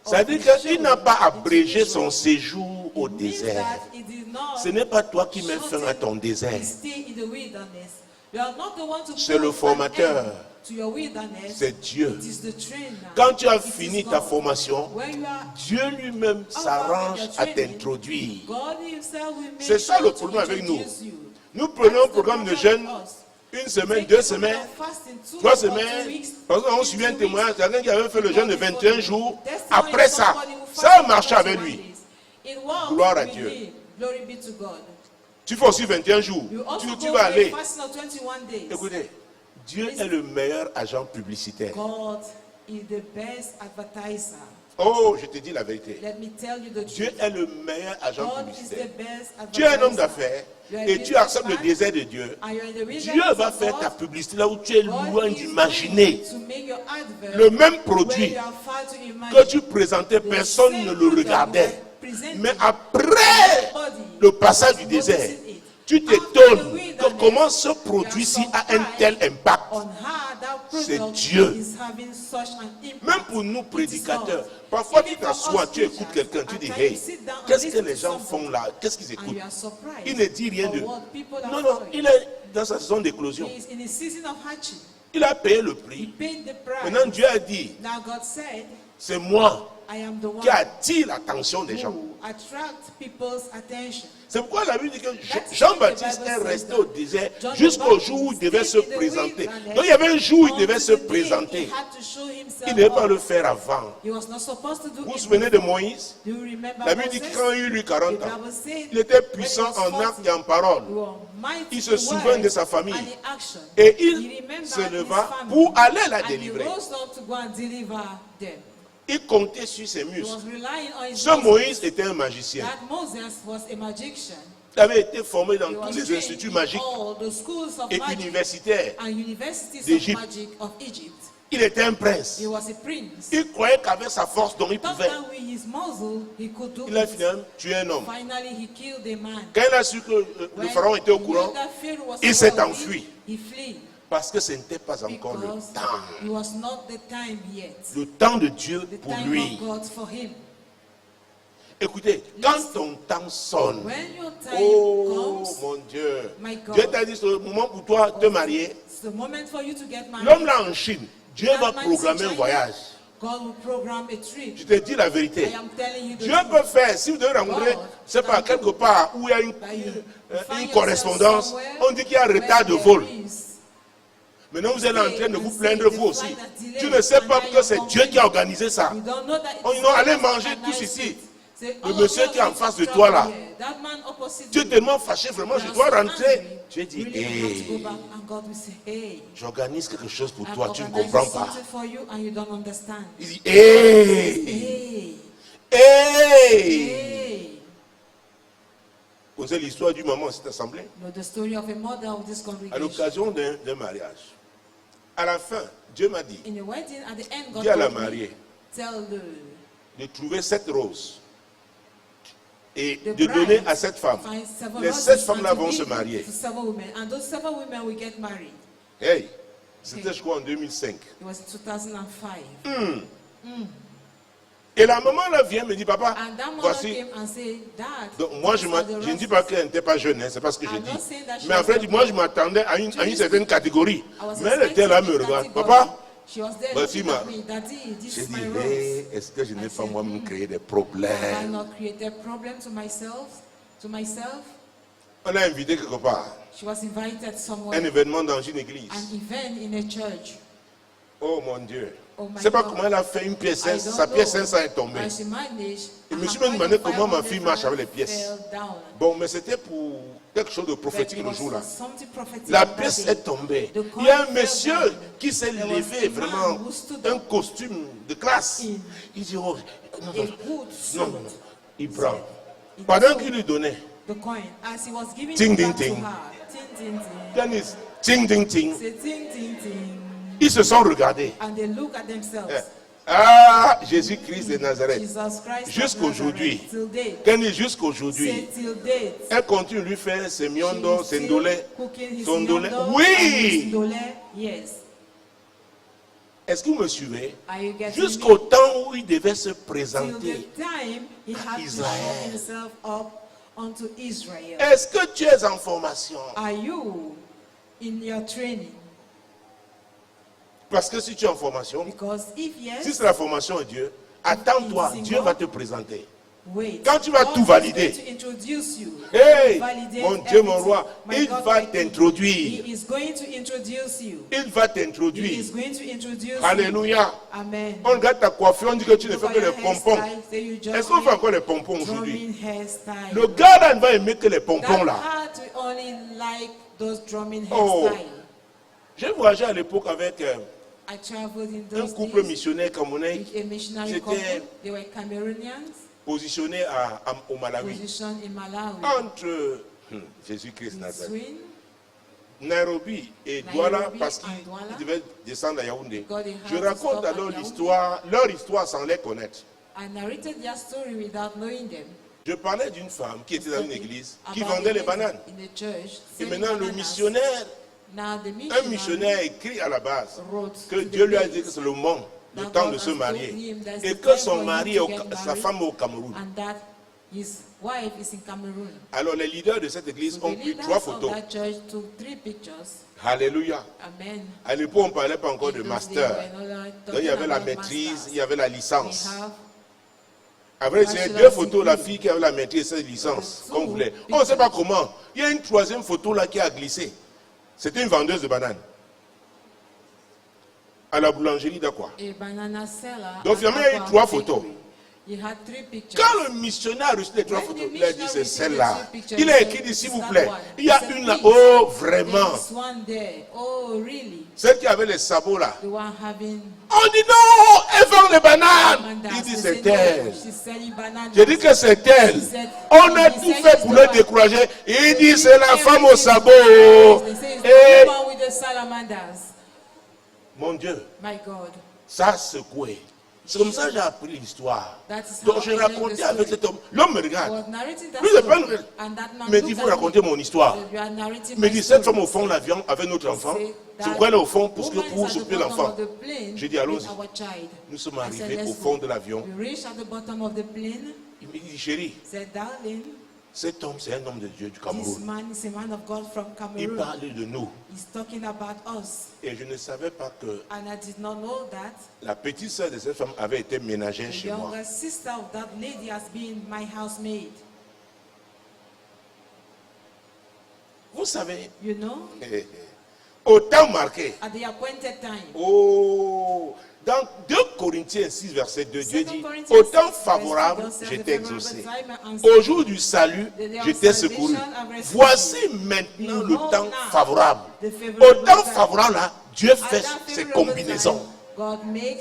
Ça veut dire qu'il n'a pas abrégé son séjour au means désert. that he did not Ce n'est pas toi qui mets fin à ton shorten désert. his stay in the wilderness. You are not the one to C'est put le an formateur. end to your wilderness. C'est Dieu. It is the trainer. Quand tu as It is fini God. ta formation, When you are Dieu lui-même s'arrange your à training, t'introduire. God himself will make C'est ça sure le to problème avec nous. introduce you. Nous prenons un That's the programme de problem jeûne, with us. une semaine, Take 2 a semaines, program fasting, 2 3 or 2 semaines. weeks, Parce qu'on suit un 2 témoignage, weeks. quelqu'un qui avait fait le jeûne de 21 jours. Testimony Après of ça, somebody who ça a fasted marché for avec 21 lui. days. It worked Gloire à with Dieu. him. Glory be to God. Tu fais aussi 21 jours. You also Tu go vas for a aller. fasting of 21 days. Écoutez, Dieu est le meilleur agent publicitaire. God is the best advertiser. Oh, je te dis la vérité. Let me tell you the Dieu truth. est le meilleur agent God is publicitaire. the best advertiser. Tu es un homme d'affaires You are a et tu acceptes le businessman, désert de Dieu. and you are in the Dieu wilderness va of faire God. ta publicité là où tu es God loin is d'imaginer. going to make your advert Le même where produit you are far to imagine. que tu présentais, personne ne le regardait. Mais après le passage du désert, tu t'étonnes que comment ce produit-ci a un tel impact. C'est Dieu. Même pour nous prédicateurs, parfois tu t'assois, tu écoutes quelqu'un, tu dis, hey, qu'est-ce que les gens font là? Qu'est-ce qu'ils écoutent? Il ne dit rien de... Non, non, il est dans sa saison d'éclosion. Il a payé le prix. Maintenant Dieu a dit, c'est moi I am the one qui attire l'attention des gens. who attract people's attention. C'est pourquoi la Bible dit que Jean-Baptiste est resté au désert jusqu'au jour où il devait se présenter. Donc il y avait un jour où il devait se présenter. Il ne devait pas le faire avant. He was not supposed to do Vous vous it. souvenez de Moïse? Do you remember La Bible dit que quand il eut 40 The ans, Bible said il était puissant en actes et en parole. you are mighty Il se in souvint word de sa famille. and in action. Et He il remembered se his leva family. pour aller la And he délivrer. rose up to go and deliver them. Il comptait sur ses He muscles. was relying on his Ce muscles. Moïse était un magicien. That Moses was a magician. Il avait été formé dans He was tous les trained instituts in magiques all the schools of et magic universitaires. and universities of d'Égypte. magic of Egypt. Il était un prince. He was a prince. Il croyait qu'avec sa force dont il Thought pouvait, that with his muzzle he could do il a it. finalement tué un homme. Finally, he killed a man. Quand il a su que le When pharaon était au he courant, knew that Pharaoh was il s'est aware of enfui. it, he fled parce que ce n'était pas encore le because temps. it was not the time yet. Le temps de Dieu The pour time lui. of God for him. Écoutez, quand ton temps sonne, When your time oh comes, mon Dieu, my God. Dieu t'a dit c'est le moment pour toi de te marier. it's the moment for you to get married. L'homme là en Chine, Dieu That va man is in programmer un China. voyage. God will program a Je trip. te dis la vérité. I am telling you the Dieu truth. peut faire, si vous devez rencontrer, God c'est pas can quelque do. part où il y a une That you find une yourself correspondance, somewhere on dit qu'il y a un where retard de there vol. is Maintenant, vous êtes en train de vous plaindre vous aussi. You Tu ne sais pas que c'est Dieu qui a organisé ça. don't know that Oh, it's non, allez God manger that tous organized ici. it. Say, Le all monsieur of qui est en us face de travel toi là. here. That man opposite Tu es you. tellement fâché, vraiment, je You are dois so rentrer. angry. Tu dis, Really, you have to go hey, back and God will say, hey, j'organise quelque chose pour I'm toi, tu ne organizing comprends pas. something for you and you don't understand. Il dit, hey, Hey, hey. hey. Vous connaissez l'histoire du maman à cette assemblée? You know the story of a mother of this À congregation. l'occasion d'un mariage. À la fin, Dieu m'a dit, In the wedding, at the end, God dis à la told me, mariée tell de trouver 7 roses et the de donner bride à cette femme. find 7 Les husbands 7 femmes-là and to vont give se it marier. to 7 women. And those 7 women will get married. Hey, c'était je crois en 2005. It was 2005. Et la maman là vient me dit, papa, And that mother voici. came and said, Dad, Donc moi je these are the ne dis roses. pas qu'elle n'était pas jeune, hein, c'est pas ce que j'ai I'm dit. not saying that she Mais en was fait, not moi je young. m'attendais à une certaine catégorie. I was Mais elle était là, me expecting regarde. category. Papa, She was there voici looking ma. at me, Daddy, this J'ai is dit, my rose. hey, est-ce que je n'ai I pas said, moi-même créé des Have I problèmes? not created problem to myself? On l'a invité quelque part. She was invited somewhere. Un événement dans une église. An event in a church. Oh mon Dieu. Oh Je my ne sais pas God. comment elle a fait une pièce, I don't sa pièce know, 500 est tombée. but she managed, Je me and suis her même demandé coin of comment ma 500 fille marche avec les pièces. fell down. Bon, mais c'était pour quelque chose de But prophétique it le was jour-là. something prophetic La on that pièce day. est tombée. The Il y a un coin fell monsieur down. qui s'est There was levé a man vraiment, who stood un up costume de classe. in Il dit, oh, non, a non, good suit. non, non, non. Il prend. He Pendant took qu'il lui donnait, the coin as he was giving Ting, it ding, back to ting. her. Ting, ting, ting. Dennis, ting, ting, ting. Say ting, ting, ting. Ils se sont regardés. And they look at themselves. Ah, Jésus-Christ de Nazareth. Jesus Christ of Jusqu'aujourd'hui. Nazareth, till date. Quand il Say jusqu'aujourd'hui, till date. elle continue de lui faire ses miondo, She's ses still ndolé, cooking his son ndolé. miondo and his Oui! ndolé. Yes. Est-ce que vous me suivez? Are you getting Jusqu'au me? temps où il devait se Till présenter. the time he had to Israel. show himself up unto Israel. Est-ce que tu es en formation? Are you in your training? Parce que si tu es en formation, Because if si yes, c'est la formation de Dieu, attends-toi, Dieu va te présenter. wait. Quand tu vas God tout is valider. going to introduce you. Hey, Validate mon Dieu, mon everything. roi, My il God, va my King. t'introduire. He is going to introduce you. Il va He t'introduire. is going to introduce you. Alléluia. Amen. On regarde ta coiffure, on dit que tu ne Look fais at que les your pompons. hairstyle, say you just Est-ce qu'on fait make encore les pompons aujourd'hui? drumming hairstyle. Le gars là ne va aimer que les pompons That là. heart will only like those drumming Oh. hairstyle. J'ai voyagé à l'époque avec I traveled in un those couple days missionnaire camerounais with a missionary C'était- couple. They were Cameroonians, positionné au Malawi. positioned in Malawi. Entre Jésus-Christ Nazareth, Between Nairobi et Douala, Nairobi parce and Douala. qu'ils devaient descendre à Yaoundé. God, they had Je to raconte stop at alors Yaoundé. leur histoire sans les connaître. I narrated their story without knowing them. Je parlais d'une femme qui était dans une église, qui About vendait a les lady bananes. in the church, Et selling maintenant, le bananas. missionnaire, Now the un missionnaire écrit à la base wrote que to the Dieu lui a place dit que c'est le moment, le that temps God de has se told marier. him that's Et the que time son for him mari, to est get sa married, femme est au Cameroun. and that his wife is in Cameroon. Alors les leaders de cette église So ont the pris leaders 3 of photos. that church took 3 pictures. Alléluia. Amen. À l'époque, on ne parlait pas encore In de those master. days, we're not Donc il y avait la talking about maîtrise, masters. il y avait la We licence. have Après, c'est deux photos, la fille qui avait la maîtrise et sa licence, comme vous voulez. On ne sait pas comment. Il y a une troisième photo là qui a glissé. C'était une vendeuse de bananes. À la boulangerie de quoi? Donc finalement, il y a eu 3 photos. Quand le missionnaire a reçu les 3 photos, il a dit c'est celle-là. Il a écrit dit s'il vous plaît. Il y a une là. Oh, vraiment. Celle qui avait les sabots là. On dit non, elle vend les bananes. Il dit c'est elle. J'ai dit que c'est elle. On a tout fait pour le décourager. Il dit c'est la femme au sabot. Et mon Dieu, ça a secoué. C'est comme ça que j'ai appris l'histoire. Donc je racontais avec cet homme. L'homme me regarde. Lui, il me dit, il faut raconter mon histoire. Il me dit, cette femme au fond de l'avion avec notre enfant. C'est pourquoi elle est au fond pour s'occuper de l'enfant. J'ai dit, allons-y. Nous sommes arrivés au fond de l'avion. Il me dit, chérie, cet homme, c'est un homme de Dieu du Cameroun. Il parlait de nous. Et je ne savais pas que la petite sœur de cette femme avait été ménagère chez moi. Vous savez, au temps marqué, dans 2 Corinthiens 6, verset 2, Dieu dit, au temps favorable, j'étais exaucé. Au jour du salut, j'étais secouru. Voici maintenant le temps favorable. Au temps favorable, là, Dieu fait ses combinaisons. Mais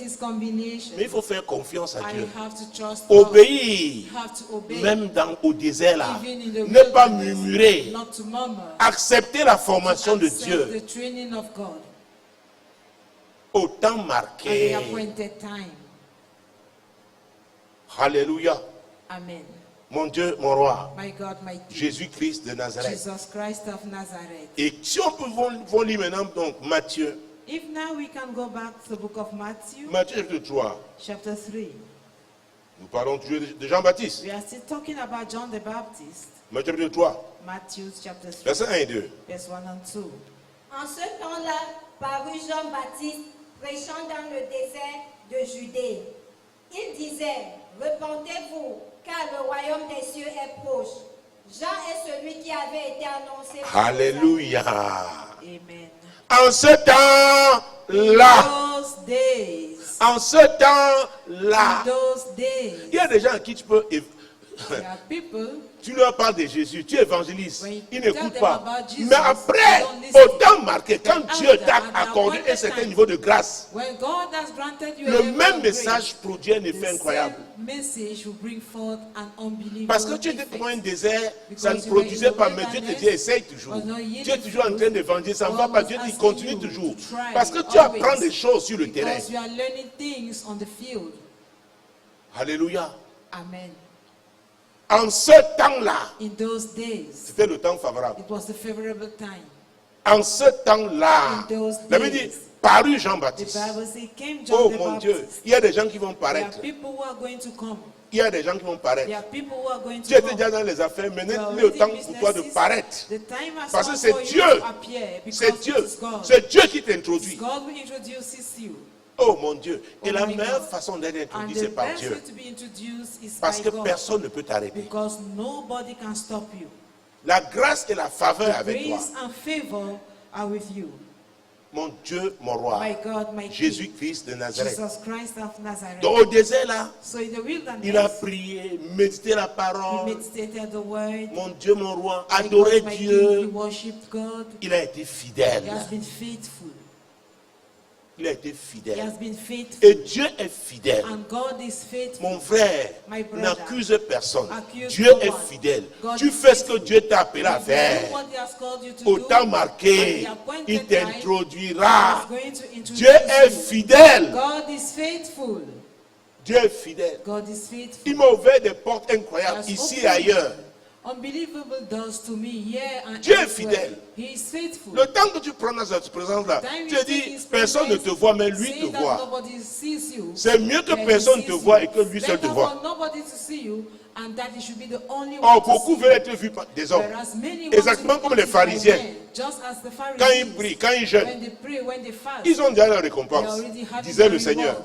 il faut faire confiance à Dieu. Obéir, même au désert là. Ne pas murmurer. Accepter la formation de Dieu. Au temps marqué. Alléluia. Amen. Mon Dieu, mon roi. My God, my King. Jésus-Christ de Nazareth. Jesus Christ of Nazareth. Et si on peut lire maintenant donc Matthieu. If now we can go back to the book of Matthew. Matthieu chapitre 3. Chapter 3. Nous parlons toujours de Jean-Baptiste. We are still talking about John the Baptist. Matthieu chapitre 3. Matthew chapter 3. Versets 1 et 2. Verse 1 and 2. En ce temps-là, parut Jean-Baptiste prêchant dans le désert de Judée. Il disait, repentez-vous, car le royaume des cieux est proche. Jean est celui qui avait été annoncé. Alléluia. Amen. En ce temps-là. Those days. En ce temps-là. Those days. Il y a des gens à qui tu peux... There are people. Tu leur parles de Jésus, tu évangélises, ils n'écoutent pas. Jesus, Mais après, au temps marqué, quand Dieu t'a accordé un certain niveau de grâce, le même message produit un effet incroyable. Parce que tu étais comme un désert, ça ne produisait pas, mais Dieu te dit, essaye toujours. Tu es toujours en train d'évangéliser, ça ne va pas, Dieu dit, continue toujours. Parce que tu apprends des choses sur le terrain. Alléluia. Amen. En ce temps-là, c'était le temps favorable. En ce temps-là, la Bible dit, parut Jean-Baptiste. Oh mon Dieu, il y a des gens qui vont paraître. Il y a des gens qui vont paraître. Tu étais déjà dans les affaires, maintenant il est le temps pour toi de paraître. Parce que c'est Dieu. C'est Dieu. C'est Dieu qui t'introduit. Oh mon Dieu. Et la meilleure façon d'être introduit, c'est par Dieu. Parce que personne ne peut t'arrêter. La grâce et la faveur avec toi. Mon Dieu, mon roi. Jésus-Christ de Nazareth. Donc au désert là, il a prié, médité la parole. Mon Dieu, mon roi, adoré Dieu. Il a été fidèle. Il a été fidèle. Et Dieu est fidèle. Mon frère, n'accuse personne. Dieu est fidèle. Tu fais ce que Dieu t'a appelé à faire. Au temps marqué, il t'introduira. Dieu est fidèle. Dieu est fidèle. Il m'a ouvert des portes incroyables ici et ailleurs. Dieu est fidèle. Le temps que tu prends dans cette présence-là, tu dis, personne ne te voit, mais lui te voit. C'est mieux que personne ne te voit et que lui seul te voit. Oh, beaucoup veulent être vus par des hommes. Exactement comme les pharisiens. Quand ils prient, quand ils jeûnent, ils ont déjà leur récompense, disait le Seigneur.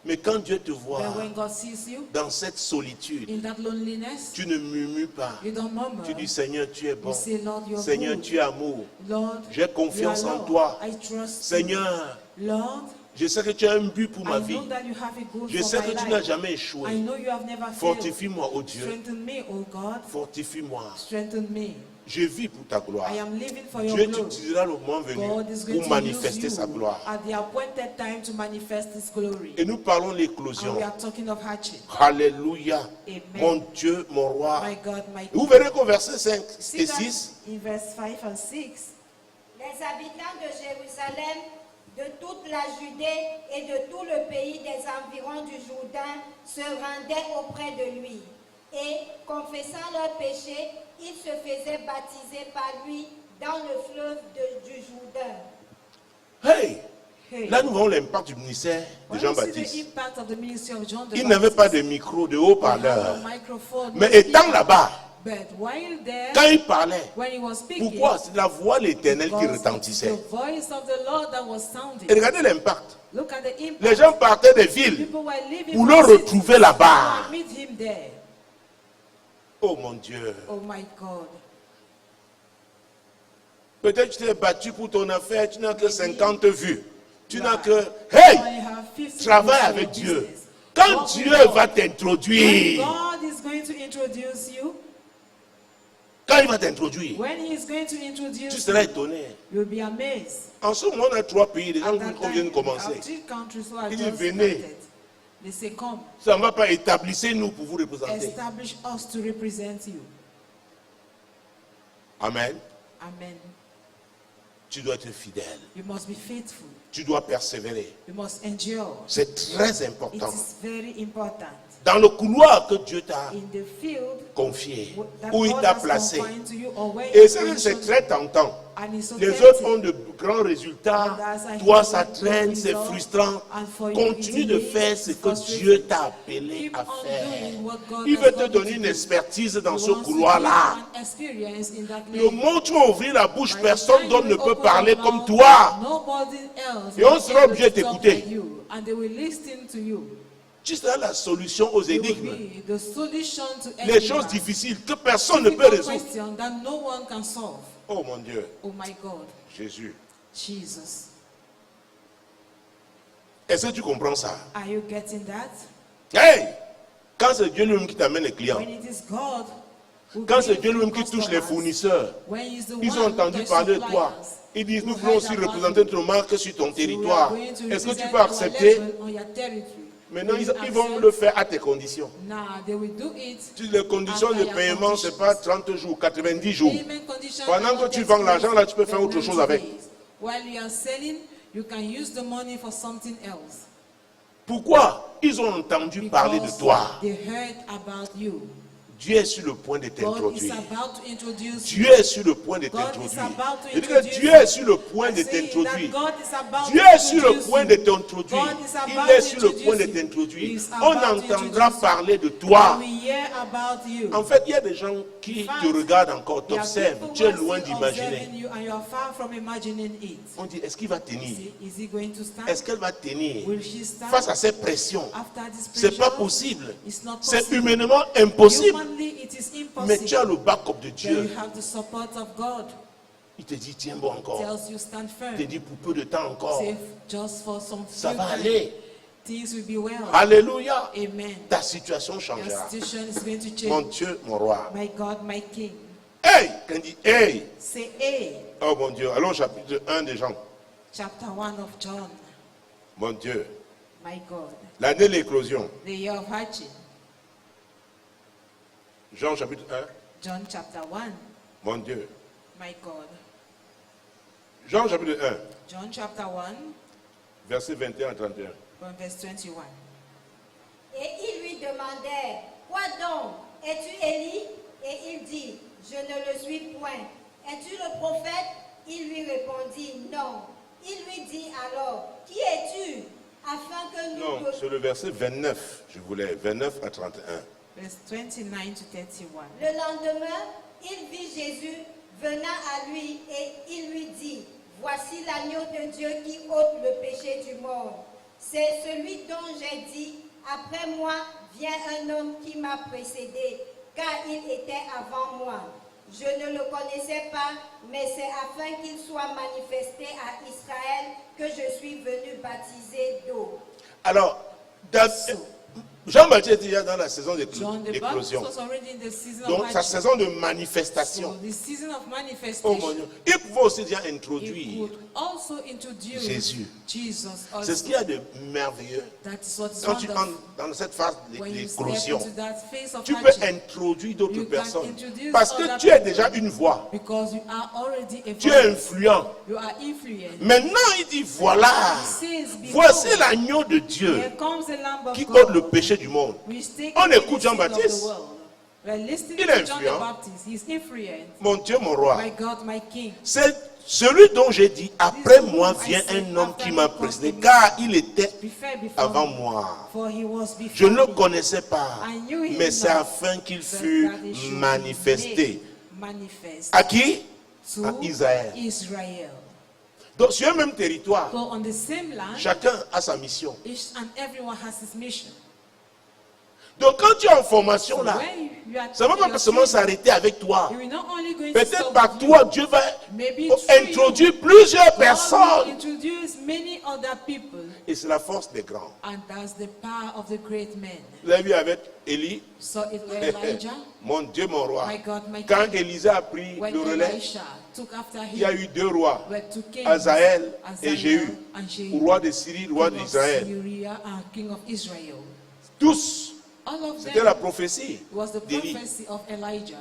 Mais quand Dieu te voit But when God sees you dans cette solitude, in that loneliness, tu ne murmures pas. you don't murmur. Tu dis, Seigneur, tu es bon. You say, Lord, you're Seigneur, good. tu es amour. Lord, J'ai confiance you are en love. toi. I trust Seigneur, you. Lord, je sais que tu as un but pour ma I vie. know that you have a goal Je for sais my que tu n'as life. jamais I échoué. know you have never failed. Fortifie-moi, oh Dieu. Strengthen me, oh God. Fortifie-moi. Strengthen me. Je vis pour ta gloire. I am living for your Dieu glory. t'utilisera le moment venu God is going pour to manifester use sa you gloire. at the appointed time to manifest His glory. Et nous parlons And l'éclosion. we are talking of hatching. Alléluia. Amen. Mon Dieu, mon roi. My God, my Et vous King. verrez qu'au verset 5 See et that 6, in verse 5 and 6. Les habitants de Jérusalem, de toute la Judée et de tout le pays des environs du Jourdain se rendaient auprès de lui. Et, confessant leurs péchés, ils se faisaient baptiser par lui dans le fleuve du Jourdain. hey, Hey. là nous voyons l'impact du ministère de When you see Jean-Baptiste. the impact of the ministry of John the Il n'avait pas Baptist, de micro, de he had haut-parleur. no microphone, no Mais étant speaker. là-bas, But while there, quand il parlait, when he was speaking, pourquoi? C'est la voix de l'Éternel qui because it's retentissait. the voice of the Lord that was sounding. Et regardez l'impact. Look at the impact. Les gens partaient des villes People were leaving pour from le cities retrouver là-bas. to meet him there. Oh mon Dieu. Oh my God. Peut-être tu t'es battu pour ton affaire, tu n'as que 50 vues. Tu n'as Yeah. que, Or hey, you have 50 travaille people avec for Dieu. business. Quand Walk with Dieu God. va When t'introduire, God is going to introduce you, quand il va t'introduire, when He is going to tu introduce seras you, étonné. you'll be amazed. En ce moment, on a 3 pays, les gens At that qui viennent de time, commencer. our 3 countries who are Il dit, just venez. started. They say, come, Ça ne va pas établir nous pour vous représenter. establish us to represent you. Amen. Amen. Tu dois être fidèle. You must be faithful. Tu dois persévérer. You must endure. C'est très It important. is very important. Dans le couloir que Dieu t'a In the field confié, that où il God t'a has placé. confined to you, or where Et He c'est positioned très you, tentant. and it's so Les tempting. autres ont de grands résultats. And as I Toi, hear ça good traîne, c'est results, frustrant. and for you Continue it de is faire ce que frustrating. Dieu t'a appelé Keep à on faire. doing what God Il has veut te called you donner to une do. expertise dans He ce wants to couloir-là. give you an experience in that Le lane. moment où tu vas ouvrir la bouche, By the personne time d'autre you ne peut open parler your comme mouth, toi. nobody else Et on will sera be able obligé to de talk t'écouter. like you, and they will listen to you. Tu seras la solution aux You will énigmes. be the solution to Les choses enigmas. difficiles que personne ne peut Difficult résoudre. question that no one can solve. Oh mon Dieu, Oh my God, Jésus. Jesus. Est-ce que tu comprends ça? Are you getting that? Hey! Quand c'est Dieu lui-même qui t'amène les clients, When it is God who quand c'est brings Dieu you lui-même qui touche les customers, fournisseurs, when he's the ils one ont who entendu touches parler de toi. suppliers, Ils disent, nous who voulons heard aussi about représenter you. notre marque sur ton So we are territoire. going to Est-ce que tu represent peux our accepter? level on your territory. Maintenant, Will you ils vont accept? le faire à tes conditions. Nah, they will do it. Les conditions de After your paiement, ce n'est pas 30 jours, 90 jours. Payment condition Pendant are que not tu yet vends l'argent, là, tu peux fixed. faire autre 90 chose avec. days. While you are selling, you can use the money for something else. Pourquoi? Ils ont entendu parler de Because toi. they heard about you. Dieu est sur le point de God is t'introduire. about to introduce Dieu you. est sur le point de God is t'introduire. about to Je dis que introduce Dieu you. est sur le point de I'm saying that t'introduire. God is about Dieu to est sur le introduce point you. de t'introduire. God is about Il est to sur le point de introduce you. t'introduire. He is On about to entendra introduce you. parler de toi. And we hear about you. En fait, il y a des gens qui In fact, te regardent encore, there are t'observent. people Tu who es are loin still d'imaginer. observing you and you are far from imagining it. On dit, est-ce qu'il va tenir? Is he going to stand? Est-ce qu'elle va tenir Will she stand? face à ces pressions? After this C'est pas pressure? possible. It's not C'est possible. humainement impossible. Humanly, it is Mais tu as impossible. le backup de Then Dieu. you have the support of God. Il te dit, tiens bon encore. Tells you stand firm. Il te dit, pour peu de temps encore. Say just for some Ça few va time, aller. things will be well. Alléluia. Amen. Ta situation Your changera. situation is going to Mon change. Dieu, mon roi. My God, my King. Hey! Quand il dit hey! Say, hey, Oh mon Dieu. Allons au chapitre 1 des gens. chapter 1 of John. Mon Dieu. My God. L'année de l'éclosion. The year of hatching. Jean chapitre 1. John chapter 1. Mon Dieu. My God. Jean chapitre 1. John chapter 1, Verset 21 à 31. from verse 21. Et ils lui demandèrent, quoi donc? Es-tu Élie? Et il dit, je ne le suis point. Es-tu le prophète? Il lui répondit, non. Il lui dit alors, qui es-tu? Afin que nous... Non, c'est le verset 29. Je voulais 29 à 31. Verse 29 to 31. Le lendemain, il vit Jésus venant à lui et il lui dit, voici l'agneau de Dieu qui ôte le péché du monde. C'est celui dont j'ai dit, après moi vient un homme qui m'a précédé, car il était avant moi. Je ne le connaissais pas, mais c'est afin qu'il soit manifesté à Israël que je suis venu baptiser d'eau. Alors, Jean-Baptiste est déjà dans la saison John the Baptist d'éclosion. was already in the season of Donc, sa Advent. saison de manifestation. So the season of Oh manifestation. mon Dieu. Il pouvait aussi déjà He introduire. could also introduce Jésus. Jesus C'est ce also. qu'il y a de merveilleux. That is what is Quand tu wonderful. entres dans cette phase When you step d'éclosion, into that phase of tu peux hardship, introduire d'autres You can personnes. introduce Parce que other tu es people. déjà une voix. because you are already a Tu es voice. influent. You are influenced. Maintenant, il dit, voilà. He says, behold, Voici l'agneau de Dieu here comes the Lamb of qui God, ôte le péché du monde. which taketh On away écoute the sin of Jean-Baptiste. the world. We are listening Il est to John the influent. Baptist. He is influenced. Mon Dieu, mon roi. My God, my King. C'est celui dont j'ai dit, après moi vient un homme qui m'a précédé, car il était Before avant me, moi. for he was before Je ne le me. connaissais pas, I knew him mais c'est not, afin qu'il but fût that he should be manifesté. made manifest À qui? to À Israël. Israel. Donc sur un même territoire, So on the same land, chacun a sa mission. each and everyone has his mission. Donc quand tu es en formation So là, when you are ça ne va taking pas your seulement training, s'arrêter avec toi. you will not only going to Peut-être stop par with you, toi, Dieu va maybe through introduire you, plusieurs God will personnes. introduce many other people, Et c'est la force des grands. and that's the power of the great men. Vous avez vu avec Élie? So it was Elijah, Mon Dieu, mon roi. my God, my Quand King. Élisée a pris When le relais, Elisha took after il y a him, eu deux rois, were two kings, Azaël et Hazael Jéhu, and Jehu, roi de Syrie, roi king of d'Israël. Syria and king of Israel. Tous, All of c'était them la prophétie was the d'Élie. prophecy of Elijah.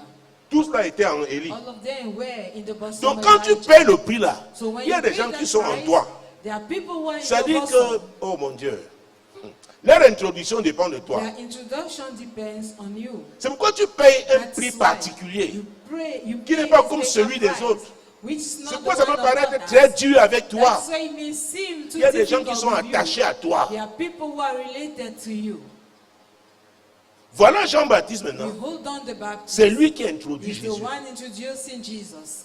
Tous là étaient en Élie. All of them were in the bosom Donc of quand tu Elijah. payes le prix là, So when il y a you des pay gens that qui sont en price, toi. there are people who are in Ça your dit que, bosom. oh mon Dieu, leur introduction dépend de toi. Their introduction depends on you. C'est pourquoi tu payes un That's prix why particulier. you pray, you Qui n'est pay pas a comme special celui des price, autres. which is not C'est the pourquoi ça one peut of paraître others. très dur avec toi. That's why it may seem too Il y a des gens qui difficult sont with you. attachés à toi. There are people who are related to you. Voilà Jean-Baptiste You maintenant. hold on the Baptist. C'est lui qui a introduit He's the Jésus. one introducing Jesus.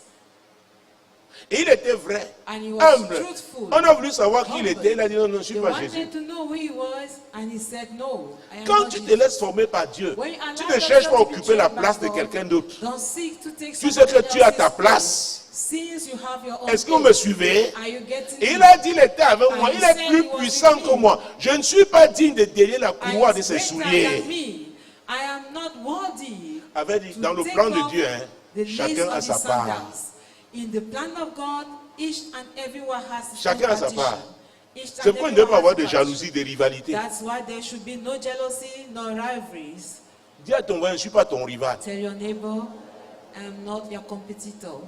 Et il était vrai, And he was humble. truthful. On a voulu savoir qui il Humble. était. Il a dit non, non, je ne suis They pas wanted Jésus. to know who he was, and he said, "No, I am Quand not tu te Jesus." laisses former par Dieu, When you tu allow ne cherches pas à yourself to be occuper la trained by place de God, quelqu'un d'autre. don't seek to take Tu sais somebody que tu as ta else's place. place. Since you have your own Est-ce que vous me place, suivez? are you getting Et il it? a dit, il était avec moi. And Il he est said plus he was puissant with que me. moi. Je ne suis pas digne de délier la And courroie de he's ses greater souliers. than me. I am not worthy Avait dit, to dans le take plan de off Dieu, hein, the lace chacun of a his sa part. sandals. In the plan of God, each and everyone has his Chacun own a sa partition. part. Each and C'est pourquoi il ne doit everyone pas avoir has de a partition. jalousie, de rivalité. That's why there should be no jealousy, no rivalries. Dis à ton voisin, je ne suis pas ton rival. Tell your neighbor, I'm not your competitor.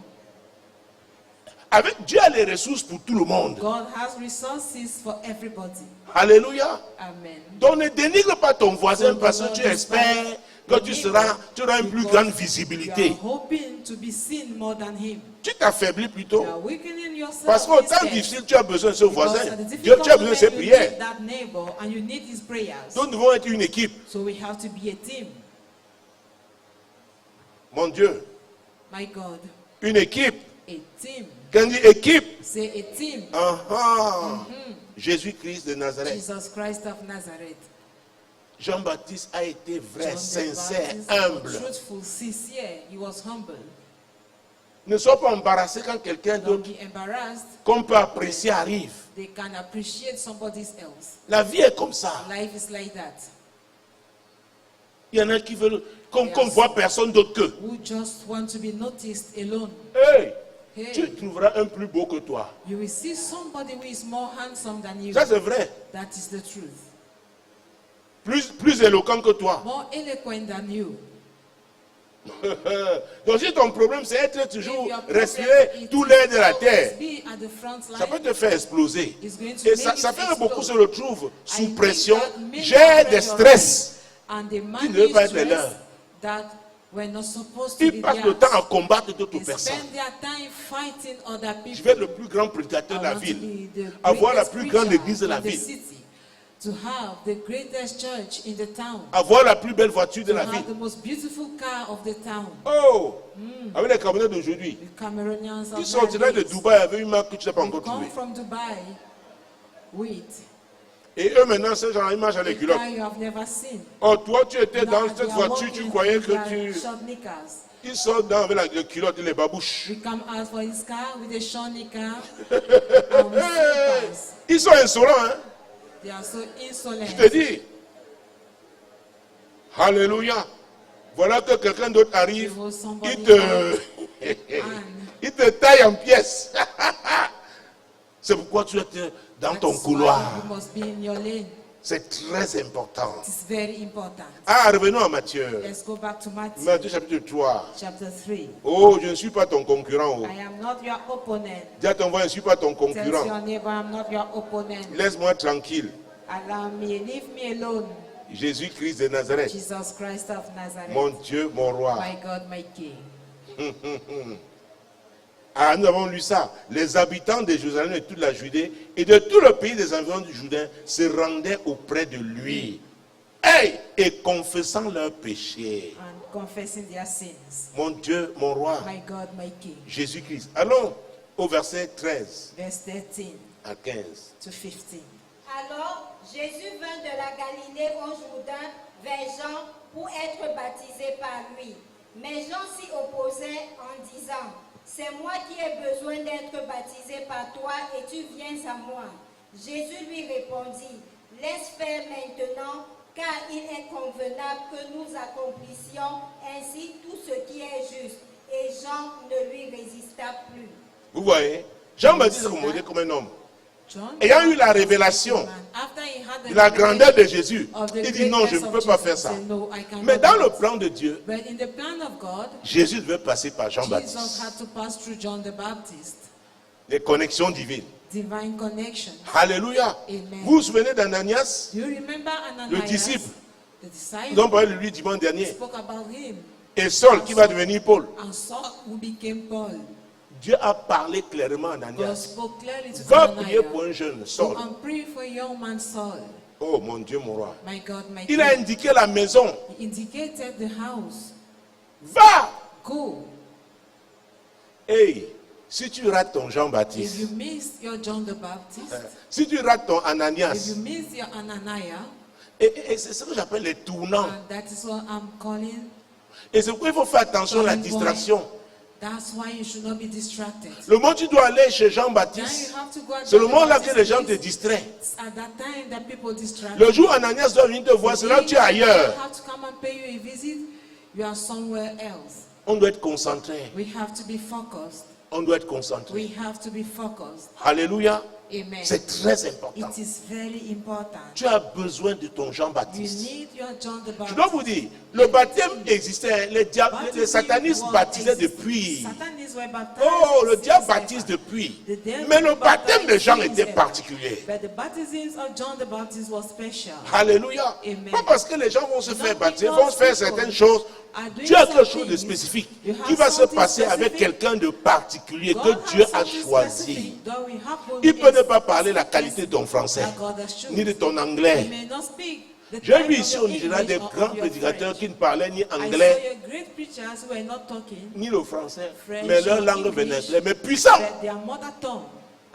Avec Dieu a les ressources pour tout le monde. God has resources for everybody. Alléluia. Amen. Donc ne dénigre pas ton voisin So parce do que not tu espères despise que your tu neighbor auras une plus because grande You visibilité. are hoping to be seen more than him. Tu t'affaiblis plutôt. You are weakening yourself. Parce qu'au temps instead. difficile, tu as besoin de ce Because voisin. at the Dieu, difficult tu as besoin de ses moment, you prières. need that neighbor and you need his prayers. Donc nous devons être une équipe. So we have to be a team. Mon Dieu, My God, une équipe. a team. Quand on dit équipe, Say a team. Jésus-Christ de Nazareth. Jesus Christ of Nazareth. Jean-Baptiste a été vrai, John the sincère, Baptist was humble. truthful, sincere. He was humble. Ne sois pas embarrassé quand quelqu'un Don't d'autre be embarrassed. qu'on peut apprécier arrive. They can appreciate somebody else. La vie est comme ça. Life is like that. Il y en a qui veulent qu'on voit personne d'autre qu'eux. Who just want to be noticed alone. Hey, Hey, tu trouveras un plus beau que toi. you will see somebody who is more handsome than you. Ça c'est vrai. That is the truth. Plus éloquent que toi. More eloquent than you. Donc si ton problème c'est être If toujours your problem respirer is tout to l'air de la always terre, be at the front ça peut line, te faire exploser. it's going to Et make ça you fait que beaucoup explode. se retrouvent sous I think pression. that many J'ai are des pressure stress. And they ne manage veulent pas être stress là. that we're not supposed to Ils be passent there. le temps à combattre d'autres They personnes. spend their time fighting other people. Je vais être le plus grand prédicateur de la I want to ville. be the Avoir la greatest plus grande preacher église de la in the ville. city. To have the greatest church in the town. Avoir la plus belle voiture de To la have ville. the most beautiful car of the town. Oh! Avec les Camerounais d'aujourd'hui. The Cameroonians Tu of sortirais de nowadays, Dubaï avec une marque que tu n'as pas they encore come trouvée. from Dubai with Et eux maintenant, ces gens, ils marchent avec A les culottes. guy you have never seen. Oh, toi, tu étais dans Now cette they are voiture, tu walking croyais with que their tu... short knickers. Ils sortent dans avec les culottes et les babouches. We come out for his car with a short knicker and with slippers. Ils sont insolents, hein. They are so insolent. Je te dis. Alléluia. Voilà que quelqu'un d'autre arrive, il te, il te taille en pièces. C'est pourquoi tu es dans ton That's couloir. why you must be in your lane. C'est très important. It's very important. Ah, revenons à Matthieu. Let's go back to Matthew Matthieu chapitre 3. chapter 3. Oh, je ne suis pas ton concurrent. Oh. I am not your opponent. Dis à ton voisin, je ne suis pas ton Tell your concurrent. neighbor I'm not your opponent. Laisse-moi tranquille. Allow me, leave me alone. Jésus-Christ de Nazareth. Jesus Christ of Nazareth. Mon Dieu, mon roi. My God, my King. Ah, nous avons lu ça. Les habitants de Jérusalem et de toute la Judée et de tout le pays des environs du Jourdain se rendaient auprès de lui. Hey, et confessant leurs péchés. And confessing their sins. Mon Dieu, mon roi. My God, my King. Jésus-Christ. Allons au verset 13 Verse 13 à 15. to 15. Alors Jésus vint de la Galilée au Jourdain vers Jean pour être baptisé par lui. Mais Jean s'y opposait en disant, c'est moi qui ai besoin d'être baptisé par toi et tu viens à moi. Jésus lui répondit, laisse faire maintenant, car il est convenable que nous accomplissions ainsi tout ce qui est juste. Et Jean ne lui résista plus. Vous voyez, Jean-Baptiste est comme un homme. John, Ayant eu la révélation after he had the de la grandeur de revelation Jésus, of the il dit non, je ne greatness peux of pas faire Jesus, ça. he said, "No, I cannot Mais dans do le this." plan de Dieu, But in the plan of God, Jésus devait passer par Jesus Jean-Baptiste. had to pass through John the Baptist. Les connexions divines. Divine connection. Alléluia. Amen. Vous vous souvenez d'Ananias? Do you remember Ananias, Le disciple. the disciple? Nous avons parlé de lui dimanche dernier. Spoke about him. Et Saul qui va devenir Paul. And Saul who became Paul. Dieu a parlé clairement à God Ananias. spoke clearly to Va prier Ananias. pour un jeune, Go Saul. and pray for a young man Saul. Oh mon Dieu, mon roi. My God, my Il a King. indiqué la maison. He indicated the house. Va! Go. Hey, si tu rates ton If Jean-Baptiste, you miss your John the Baptist, si tu rates ton if Ananias, you miss your Ananias, et c'est ce que j'appelle les tournants. and that is what I'm calling. Et c'est pourquoi il faut faire attention à la distraction. That's why you should not be distracted. Le moment où tu dois aller chez Now Jean-Baptiste, you have to go at c'est le John the moment là que Baptist les gens te place. distraient. It's at that time that people distract. Le jour où Ananias doit venir te voir, c'est là que tu es ailleurs. You have to come and pay you a visit. You are somewhere else. On doit être concentré. We have to be focused. On doit être concentré. We have to be focused. Alléluia. Amen. C'est très important. It is very important. Tu as besoin de ton You Jean-Baptiste. need your John the Baptist. Je dois vous dire, le baptême existait, les satanistes baptisaient depuis. Satanists were baptized Oh, le since diable ever. baptise depuis. The devil Mais le baptême de Jean baptized était since particulier. ever. But the baptisms of John the Baptist was special. Alléluia. Amen. Pas parce que les gens vont se faire Not baptiser, because vont faire people certaines choses. are doing Tu as quelque chose something. de spécifique You have qui va se something passer avec specific. quelqu'un de particulier God que has Dieu a something choisi. specific that will happen Il peut in ne pas parler la specific qualité de ton français, that God has chosen. ni de ton He anglais. may not speak the J'ai type vu of ici your au Nigeria des English or grands of your prédicateurs French. qui ne parlaient ni I saw anglais, your great preachers who were not talking, ni le français, French mais leur or langue English, venait, mais puissant. but their mother tongue,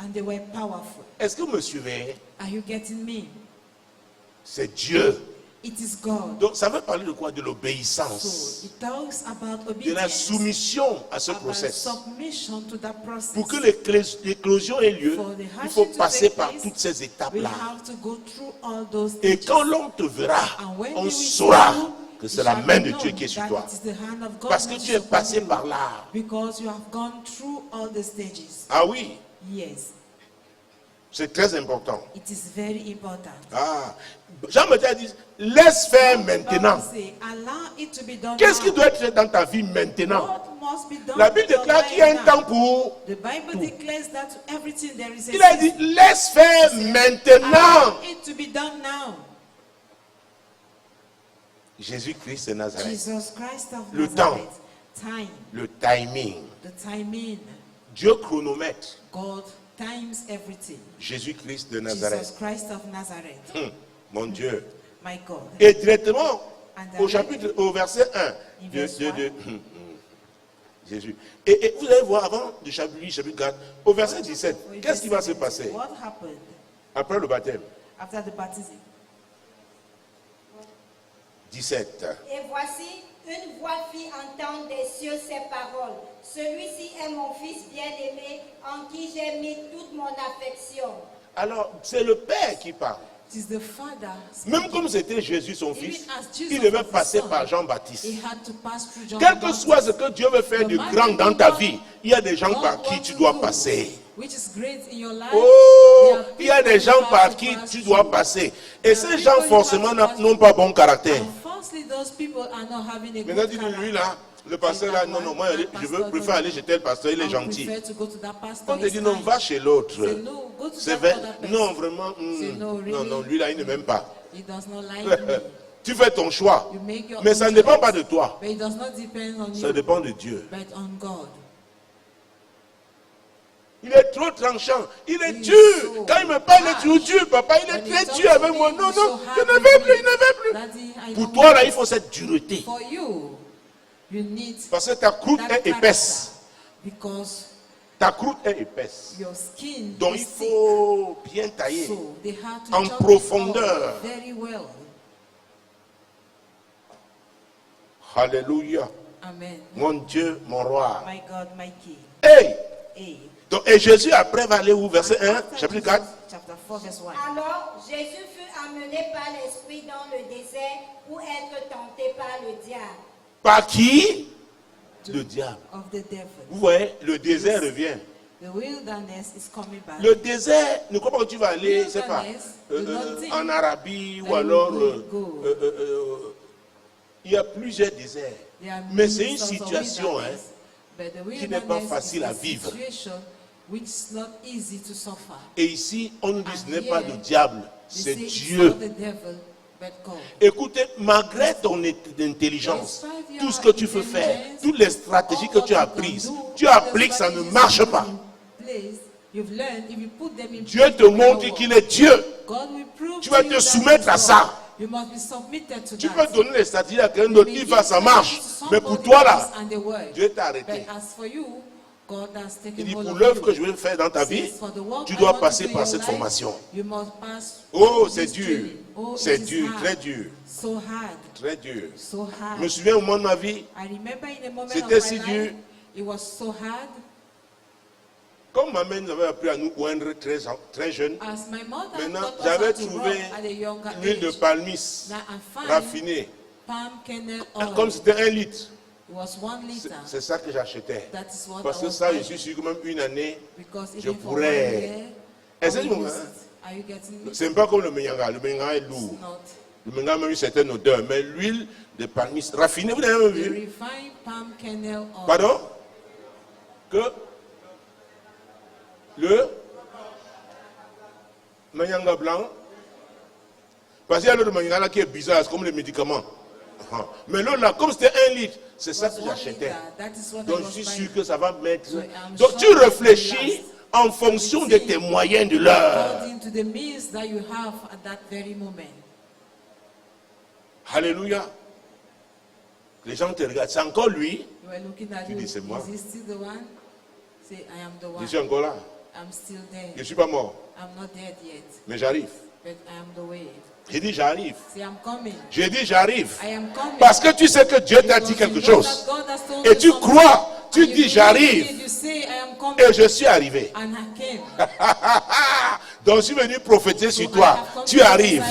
and they were powerful. Est-ce que vous me suivez? Are you getting me? C'est Dieu. It is God. Donc ça veut parler de quoi? De So l'obéissance, it talks about de la obedience, soumission à ce about process. submission to that process. Pour que l'éclosion ait lieu, For the il hardship faut to passer take par place, toutes ces We étapes-là. have to go through all those Et stages. quand l'homme te verra, And when on they will see saura you, que it c'est la shall main be de known Dieu qui est sur that toi. it is the hand of God Parce que that tu is es upon passé you. par là. Because you have gone through all the stages. Ah oui, Yes, c'est très important. it is very important. Ah, Jean-Baptiste a dit, laisse faire maintenant. Bible say, allow it to be done Qu'est-ce qui now. doit être fait dans ta vie maintenant? What must be done La Bible in your déclare qu'il y a un life temps now? pour... The Bible declares that to everything there is a Il a dit, season. laisse faire maintenant. Allow it to be done now. Jésus-Christ de Nazareth. Jesus Christ of Le Nazareth. Time, Le timing. the timing. Dieu chronomètre. God times everything. Jésus-Christ de Jesus Nazareth. Christ of Nazareth. Mon Dieu. My God. Et directement And au then- chapitre, au verset 1 In de, verse de- 1. de- Jésus. Et vous allez voir avant du chapitre 8, chapitre 4, au verset 17, qu'est-ce qui va se passer What happened? après le baptême? after the baptism. 17. Et voici, une voix fit entendre des cieux ces paroles. Celui-ci est mon fils bien-aimé, en qui j'ai mis toute mon affection. Alors, c'est le Père qui parle. It is the Father. Même comme c'était Jésus son fils, Even as Jesus il devait was the passer Son, par Jean-Baptiste. He had to pass through John Quel the que Baptist. soit ce que Dieu veut faire de grand dans ta vie, il y a des gens God par qui wants tu to dois do, passer. which is great in your life. Oh, There are il y a people des gens you par have to qui pass tu dois through. passer. Et ces people gens you have forcément to pass n'ont pas bon caractère. And falsely, those people are not having a Maintenant, good dis-lui, character. lui là, le pasteur là, non, non, moi je veux préfère aller chez tel pasteur, il est I would gentil. prefer to go to that pastor, On te he's dit non, kind. va chez l'autre. Say, no, go to C'est that vrai. other person. Non, vraiment. Say, no, really. Non, non, lui là, il ne m'aime pas. He does not like me. Tu fais ton choix. You make your Mais own ça ne dépend choice. pas de toi. But it does not depend on Ça you, dépend de Dieu. but on God. Il est trop tranchant. Il est He is dur. so Quand il me parle, il est harsh. toujours dur. Papa, il est When he très talks dur to avec me, moi. he's Non, so non, hard je ne with veux me. plus, il ne veut plus. Daddy, I Pour don't toi, want là, it. il faut cette dureté. For you, you need Parce que ta croûte that est épaisse. character, because Ta croûte est épaisse. your skin Donc is il thick. faut bien tailler. So they have to en chop it profondeur. off very well. Alléluia. Amen. Mon Dieu, mon roi. My God, my King. Hey! Hey. Donc, et Jésus après va aller où? Verset 1, After chapitre Jesus, 4. Chapter 4, verse 1. Alors Jésus fut amené par l'Esprit dans le désert pour être tenté par le diable. Par qui? Le diable. Of the devil. Vous voyez, le désert revient. The wilderness is coming back. Le désert, ne crois pas que tu vas aller, je sais pas, Wilderness, en Arabie ou that alors, you will go. il y a plusieurs déserts. There are Mais many c'est une sorts of situation wilderness, but the qui n'est pas wilderness facile is à a vivre. situation which is not easy to suffer. Et ici, on nous dit ce n'est And pas here, le diable, They c'est say it's Dieu. not the devil, but God. Écoutez, malgré ton intelligence, tout ce que tu veux faire, toutes les stratégies que tu as prises, tu appliques, ça ne marche pas. Dieu te montre qu'il est Dieu. Tu vas te soumettre à ça. Tu peux donner les stratégies à quelqu'un d'autre, il va, ça marche. Mais pour toi là, Dieu t'a arrêté. Il dit, pour l'œuvre que je vais faire dans ta vie, tu dois passer par cette formation. Oh, c'est dur. C'est dur, très dur. Très dur. Je me souviens au moment de ma vie, c'était si dur. Comme ma mère nous avait appris à nous oindre très jeune, maintenant j'avais trouvé l'huile de palmiste raffinée. Comme c'était 1 litre. C'est ça que j'achetais. Parce que ça, je suis sûr que même une année, je pourrais. Est-ce que tu comprends? C'est pas comme le menyanga. Le menyanga est lourd. Le menyanga a même une certaine odeur. Mais l'huile de palmiste raffinée, vous l'avez même vu? Pardon? Que le menyanga blanc. Parce qu'il y a l'autre menyanga là qui est bizarre, c'est comme les médicaments. Mais l'autre là, comme c'était 1 litre, c'est ça que j'achetais. Donc je suis sûr que ça va mettre. Donc tu réfléchis en fonction de tes moyens de l'heure. Alléluia. Les gens te regardent. C'est encore lui. Tu dis c'est moi. Je suis encore là. Je ne suis pas mort. Mais j'arrive. J'ai dit j'arrive. J'ai dit j'arrive. Parce que tu sais que Dieu t'a dit quelque chose. Et tu crois. Tu dis j'arrive. Et je suis arrivé. Donc je suis venu prophétiser sur toi. Tu arrives.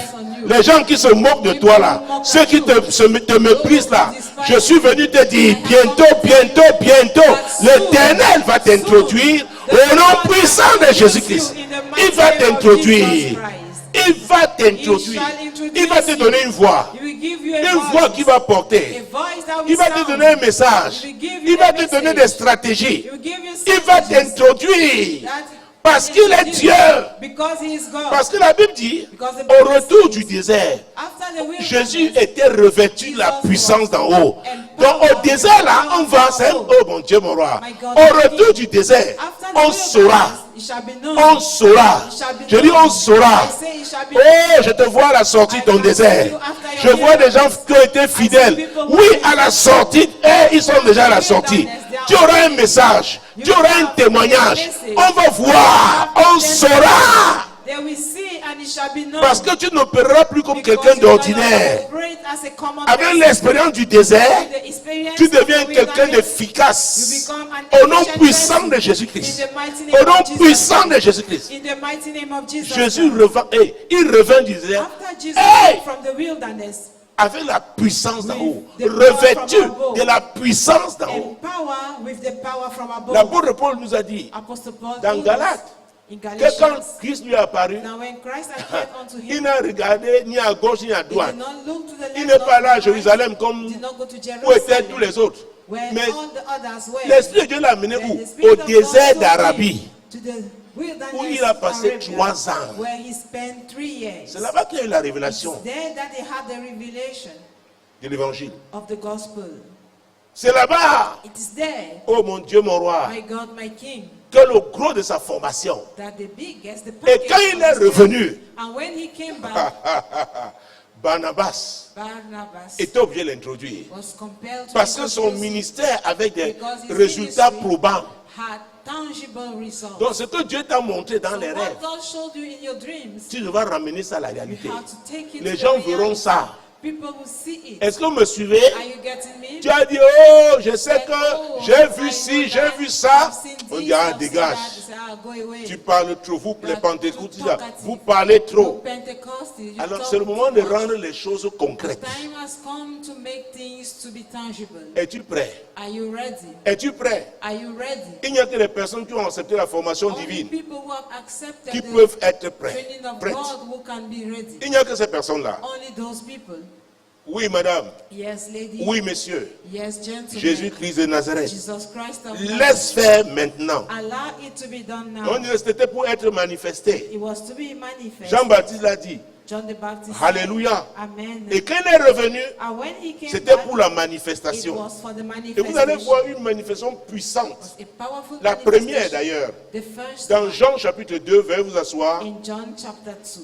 Les gens qui se moquent de toi là, ceux qui te méprisent là, je suis venu te dire bientôt, l'Éternel va t'introduire au nom puissant de Jésus-Christ. Il va t'introduire. Il va t'introduire. Il va te donner une voix. Une voix qui va porter. Il va te donner un message. Il va te donner des stratégies. Il va t'introduire. Parce qu'il est Dieu. Parce que la Bible dit, au retour du désert, Jésus était revêtu de la puissance d'en haut. Donc au désert là, on va, oh mon Dieu, mon roi. Au retour du désert, on saura. On saura. Je dis on saura. Oh, je te vois à la sortie de ton désert. Je vois des gens qui ont été fidèles. Oui, à la sortie, ils sont déjà à la sortie. Tu auras un message. Tu auras un témoignage. On va voir. On saura. it shall be known. Parce que tu n'opéreras plus comme Because quelqu'un you shall not d'ordinaire. operate as a common Avec person. l'expérience du désert, With the experience tu of deviens the quelqu'un wilderness, d'efficace. you become an Au nom efficient puissant person. de Jésus-Christ. In the mighty name Au of nom Jesus puissant de Christ. Jésus-Christ. In the mighty name of Jesus Jésus Christ. revint, il revint du désert. After Jesus Hey! came from the wilderness, Avec la puissance d'en haut, With the power revêtu from above. de la puissance d'en haut. empower with the power from above. L'apôtre Paul nous a dit, Apostle Paul dans told us Galates, in que quand Galatians, Christ lui est apparu, now when Christ appeared unto il him, n'a regardé ni à gauche ni à he droite. did not look to the left Il n'est nor pas to là à the right, Jérusalem comme did not go to où étaient tous Jerusalem, les autres. where Mais all the others were. l'Esprit de Dieu l'a amené Then où? the Spirit Au of God désert told d'Arabie. him to the wilderness Où il a passé Arabia, 3 ans. where he spent 3 years. C'est là-bas qu'il y a eu la révélation There that he had the revelation de l'évangile. of the gospel. C'est là-bas, It is there, oh mon Dieu, mon roi, my God, my King, que le gros de sa formation. that the biggest, the Et package quand il of est his revenu, and when he came back, Barnabas Barnabas était obligé de l'introduire. was compelled to Parce que son introduce him ministère avait des because his résultats ministry probants. had tangible results. Donc ce que Dieu t'a montré dans So les what rêves, God showed you in your dreams, tu devras ramener ça à la you réalité. have to take it Les to gens the verront reality. ça. People will see it. Est-ce que vous me suivez? Are you getting me? Tu as dit, oh, je sais que j'ai vu ci, j'ai vu ça. On dit, ah, dégage. Tu parles trop, vous les pentecôtistes, vous parlez trop. Alors c'est le moment de rendre les choses concrètes. Time has come to make things to be tangible. Es-tu prêt? Are you ready? Es-tu prêt? Are you ready? Il n'y a que les personnes qui ont accepté la formation Only divine people who have accepted qui the peuvent être prêts. training of Prêtes. God who can be ready. Il n'y a que ces personnes-là. Only those people. Oui, madame. Yes, lady. Oui, monsieur. Yes, gentlemen. Jésus-Christ de Nazareth. Jesus Christ of Laisse Nazareth. faire maintenant. Allow it to be done now. On dit que c'était pour être manifesté. It was to be manifest. Jean-Baptiste l'a dit. John the Baptist. Alléluia. Amen. Et quand il est revenu, And when he came c'était back, pour la it manifestation. was for the Et manifestation. vous allez voir une manifestation puissante. A powerful La première manifestation. d'ailleurs. The first Dans one Jean chapitre 2, veuillez vous asseoir. in John chapter 2.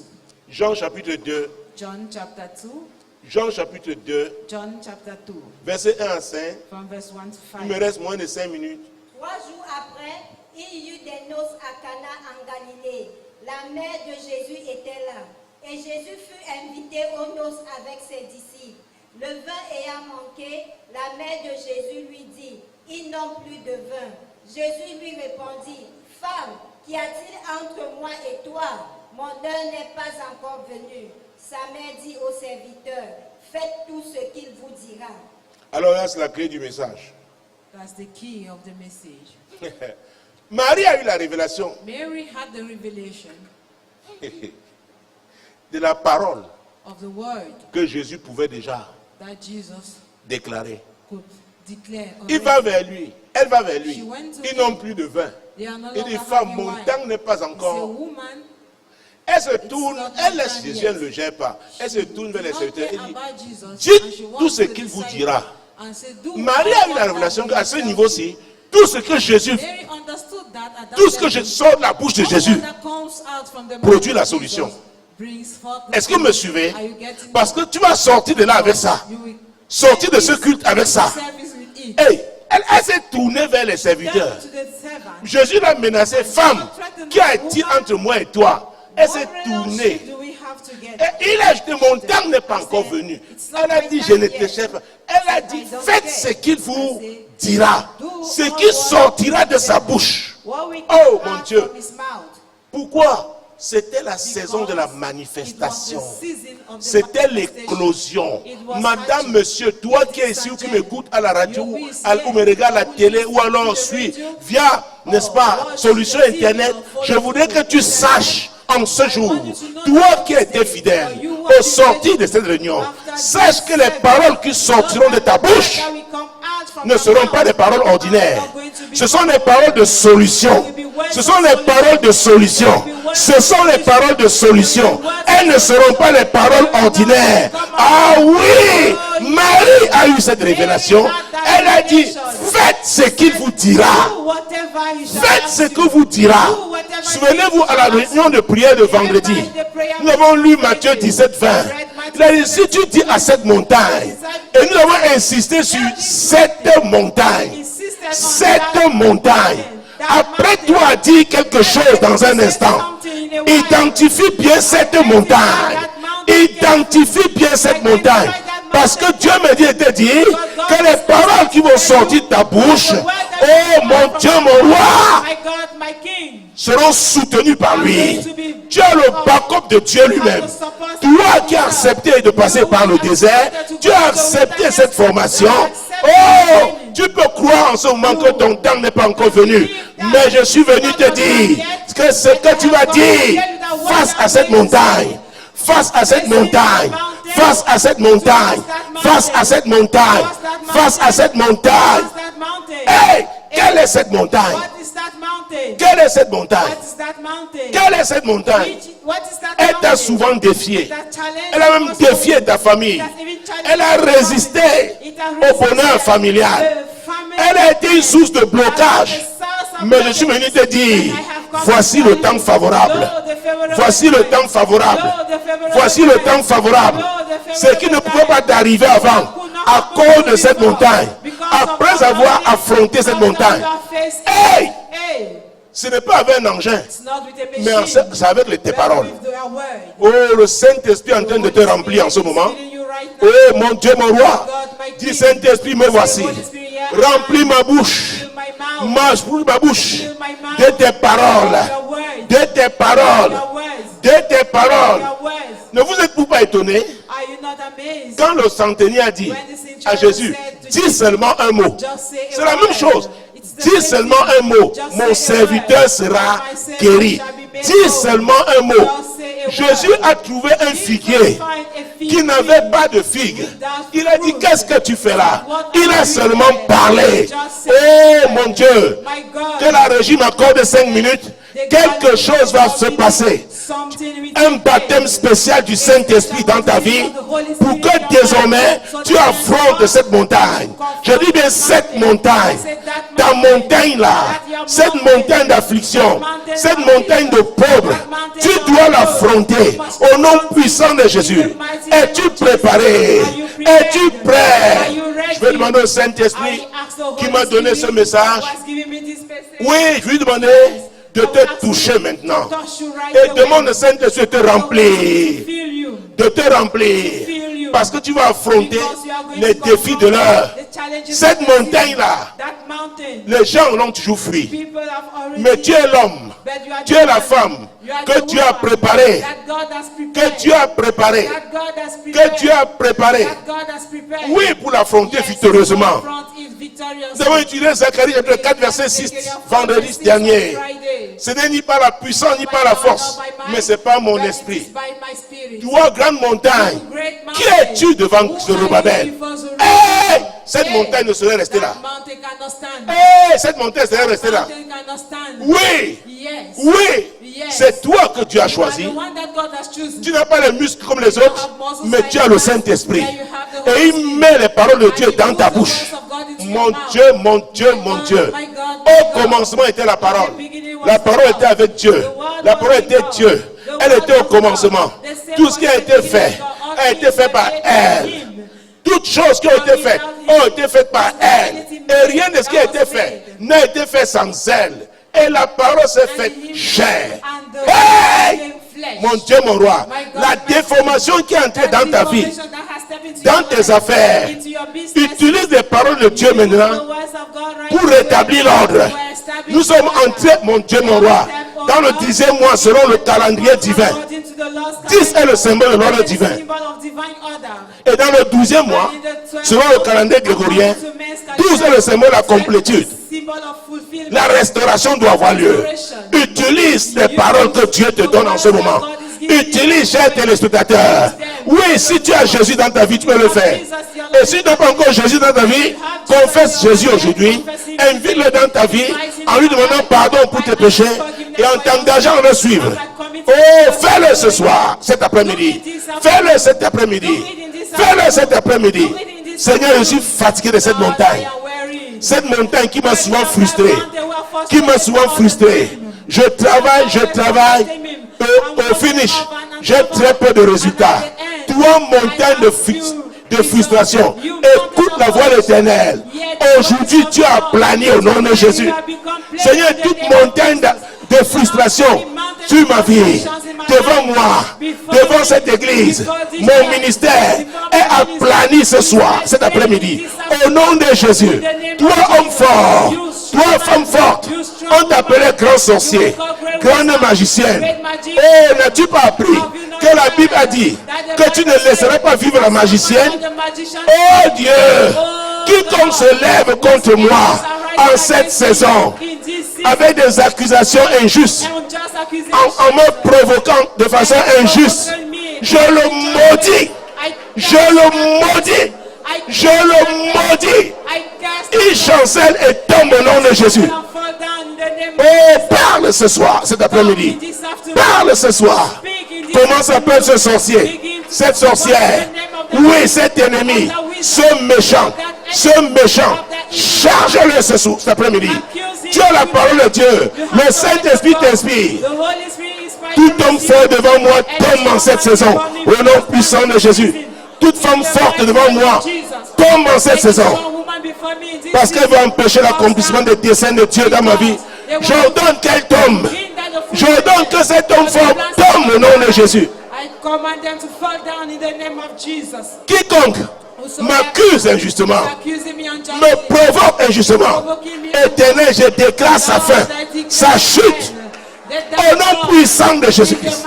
Jean chapitre 2. John chapter 2. Jean chapitre 2, John chapter 2. verset 1 à 5. From verse 1 to Il me 5. reste moins de 5 minutes. 3 jours après, il y eut des noces à Cana en Galilée. La mère de Jésus était là. Et Jésus fut invité aux noces avec ses disciples. Le vin ayant manqué, la mère de Jésus lui dit, ils n'ont plus de vin. Jésus lui répondit, femme, qu'y a-t-il entre moi et toi? Mon heure n'est pas encore venue. Sa mère dit aux serviteurs, faites tout ce qu'il vous dira. Alors là, c'est la clé du message. That's the key of the message. Marie a eu la révélation Mary had the revelation de la parole of the word que Jésus pouvait déjà that Jesus déclarer. could declare. Il already. va vers lui, elle va vers lui. She went to Ils him. n'ont plus de vin. They are no Il longer dit, femme, having mon wine. temps n'est pas He said, encore. woman, Elle se tourne, not elle my laisse time Jésus, yet. elle ne le gère pas. Elle se tourne vers les not serviteurs et care dit, about Jesus, dites and she walked tout ce to the qu'il vous disciple dira. and said, do Marie a eu la what révélation I qu'à ce will tell niveau-ci, you. tout ce que Jésus, Mary understood that at that tout ce que level, sort de la bouche de all Jésus, that comes out from the produit mouth la of solution. Jesus brings forth the Est-ce que vous me solution. suivez? Are you getting Parce me? que tu vas sortir de là avec ça. You will Sortir de ce culte avec ça. service with it. Hey, elle s'est tournée vers les serviteurs. Down to the servant. Jésus l'a menacé, femme, qu'y a-t-il entre moi et toi? Elle s'est What tournée. relationship do we have together? Et il a dit, mon temps n'est pas encore venu. Elle a dit, je ne te cherche pas. Elle a dit, faites ce qu'il vous dira. Ce qui sortira de sa bouche. What we Oh, come mon out Dieu. from his mouth. Pourquoi? C'était la saison de la manifestation. C'était l'éclosion. Madame, monsieur, toi qui es ici ou qui m'écoute à la radio ou me regarde à la télé ou alors suis via, n'est-ce pas, solution internet, je voudrais que tu saches en ce jour, toi qui étais fidèle au sortir de cette réunion, sache que les paroles qui sortiront de ta bouche ne seront pas des paroles ordinaires. Ce sont des paroles de solution. Ce sont les paroles de solution. Ce sont les paroles de solution. Elles ne seront pas les paroles ordinaires. Ah oui, Marie a eu cette révélation. Elle a dit, faites ce qu'il vous dira. Faites ce que vous dira. Souvenez-vous à la réunion de prière de vendredi. Nous avons lu Matthieu 17, 20. Il a dit, si tu dis à cette montagne, et nous avons insisté sur cette montagne. Cette montagne. Apprête-toi à dire quelque chose dans un instant. Identifie bien cette montagne. Identifie bien cette montagne. Parce que Dieu me dit et te dit que les paroles qui vont sortir de ta bouche, oh mon Dieu, mon roi, My God, my King. seront soutenues par lui. Tu as le backup de Dieu lui-même. Toi qui as accepté de passer par le désert, tu as accepté cette formation. Oh, tu peux croire en ce moment que ton temps n'est pas encore venu. Mais je suis venu te dire que ce que tu vas dire face à cette montagne, face à cette montagne, face à cette montagne, face à cette montagne, face à cette montagne. Hey, quelle est cette montagne? What is that mountain? Quelle est cette montagne? What is that mountain? Quelle est cette montagne? What is that Elle t'a mountain? souvent défié. That challenge Elle a même also- défié ta famille. It has even challenged Elle a your résisté family. It has au bonheur resisted familial. the family. Elle a été une source de blocage. Mais je suis venu te dire, voici le temps favorable. Voici le temps favorable. Voici le temps favorable. Ce qui ne pouvait pas t'arriver avant, à cause de cette montagne. Après avoir affronté cette montagne. Hey! Hey! Ce n'est pas avec un engin, It's not with a mais machine, c'est avec tes but paroles. with their word. Oh, le Saint-Esprit est en train de te remplir en ce moment. It's filling you right now. Oh mon Dieu, mon roi, dis Saint-Esprit, me voici. Remplis ma bouche, Fill my mouth. ma bouche Fill my mouth. de tes paroles, Your words. de tes paroles, Your words. de tes paroles. Your words. Ne vous êtes-vous pas étonné Are you not amazed? quand le centenier a dit à Jésus, dis seulement un mot. C'est la même chose. Dis seulement un mot, mon serviteur sera guéri. Dis seulement un mot. Jésus a trouvé un figuier qui n'avait pas de figue. Il a dit, qu'est-ce que tu fais là? Il a seulement parlé. Oh mon Dieu, My God. que la régie m'accorde 5 minutes. Quelque chose va se passer. Un baptême spécial du Saint-Esprit dans ta vie pour que désormais tu affrontes cette montagne. Je dis bien cette montagne. Ta montagne là, cette montagne d'affliction, cette montagne de pauvres, tu dois l'affronter au nom puissant de Jésus. Es-tu préparé? Es-tu prêt? Je vais demander au Saint-Esprit qui m'a donné ce message. Oui, je lui ai demandé de te toucher maintenant. Et demande au Saint-Esprit de te remplir. De te remplir. Parce que tu vas affronter les défis de l'heure. Cette montagne-là, les gens l'ont toujours fui. Mais tu es l'homme, tu es la femme que Dieu a préparé. Que Dieu a préparé. Que Dieu a préparé. Oui, pour l'affronter victorieusement. Nous avons étudié Zacharie chapitre 4, verset 6, vendredi dernier. Ce n'est ni par la puissance, ni par la force, mais c'est par mon esprit. Toi, grande montagne, qui es-tu devant Zorobabel? Hey, cette montagne ne serait restée là. Hey, cette montagne serait restée là. Oui, oui, c'est toi que Dieu a choisi. Tu n'as pas les muscles comme les autres, mais tu as le Saint-Esprit. Et il met les paroles de Dieu dans ta bouche. Mon Dieu, mon Dieu, mon Dieu. Au commencement était la parole. La parole était avec Dieu. La parole était Dieu. Elle était au commencement. Tout ce qui a été fait par elle. Toutes choses qui ont été faites par elle. Et rien de ce qui a été fait n'a été fait sans elle. Et la parole s'est faite chair. Hey! Mon Dieu, mon roi, la déformation qui est entrée dans ta vie, dans tes affaires, utilise les paroles de Dieu maintenant pour rétablir l'ordre. Nous sommes entrés, mon Dieu, mon roi, dans le 10e mois selon le calendrier divin. 10 est le symbole de l'ordre divin. Et dans le 12e mois, selon le calendrier grégorien, 12 est le symbole de la complétude. La restauration doit avoir lieu. Utilise les paroles que Dieu te donne en ce moment. Utilise, chers téléspectateurs. Oui, si tu as Jésus dans ta vie, tu peux le faire. Et si tu n'as pas encore Jésus dans ta vie, confesse Jésus aujourd'hui. Invite-le dans ta vie en lui demandant pardon pour tes péchés et en t'engageant à le suivre. Oh, fais-le ce soir, cet après-midi. Fais-le cet après-midi. Fais-le cet après-midi. Seigneur, je suis fatigué de cette montagne. Cette montagne qui m'a souvent frustré. Qui m'a souvent frustré. Je travaille. Au finish, j'ai très peu de résultats. Toi, montagne de frustration, écoute la voix de l'Éternel. Aujourd'hui, tu as plané au nom de Jésus. Seigneur, toute montagne de frustration sur ma vie, devant moi, devant cette église, mon ministère est aplani ce soir, cet après-midi. Au nom de Jésus, toi homme fort, toi femme forte, on t'appelait grand sorcier, grande magicienne. Oh, n'as-tu pas appris que la Bible a dit que tu ne laisserais pas vivre la magicienne? Oh Dieu, quiconque se lève contre moi en cette saison avec des accusations injustes, en me provoquant de façon injuste, je le maudis, je le maudis, je le maudis. Il chancelle et tombe au nom de Jésus. Oh, parle ce soir, cet après-midi. Parle ce soir. Comment s'appelle ce sorcier, cette sorcière? Oui, cet ennemi, ce méchant, charge-le cet après-midi. Tu as la parole de Dieu. Le Saint-Esprit t'inspire. Tout homme fort devant moi tombe en cette saison. Au nom puissant de Jésus. Toute femme forte devant moi tombe en cette saison. Parce qu'elle va empêcher l'accomplissement des desseins de Dieu dans ma vie. J'ordonne qu'elle tombe. J'ordonne que cet homme fort tombe au nom de Jésus. Quiconque m'accuse injustement, me provoque injustement, Éternel, je déclare sa fin, sa chute, au nom puissant de Jésus-Christ.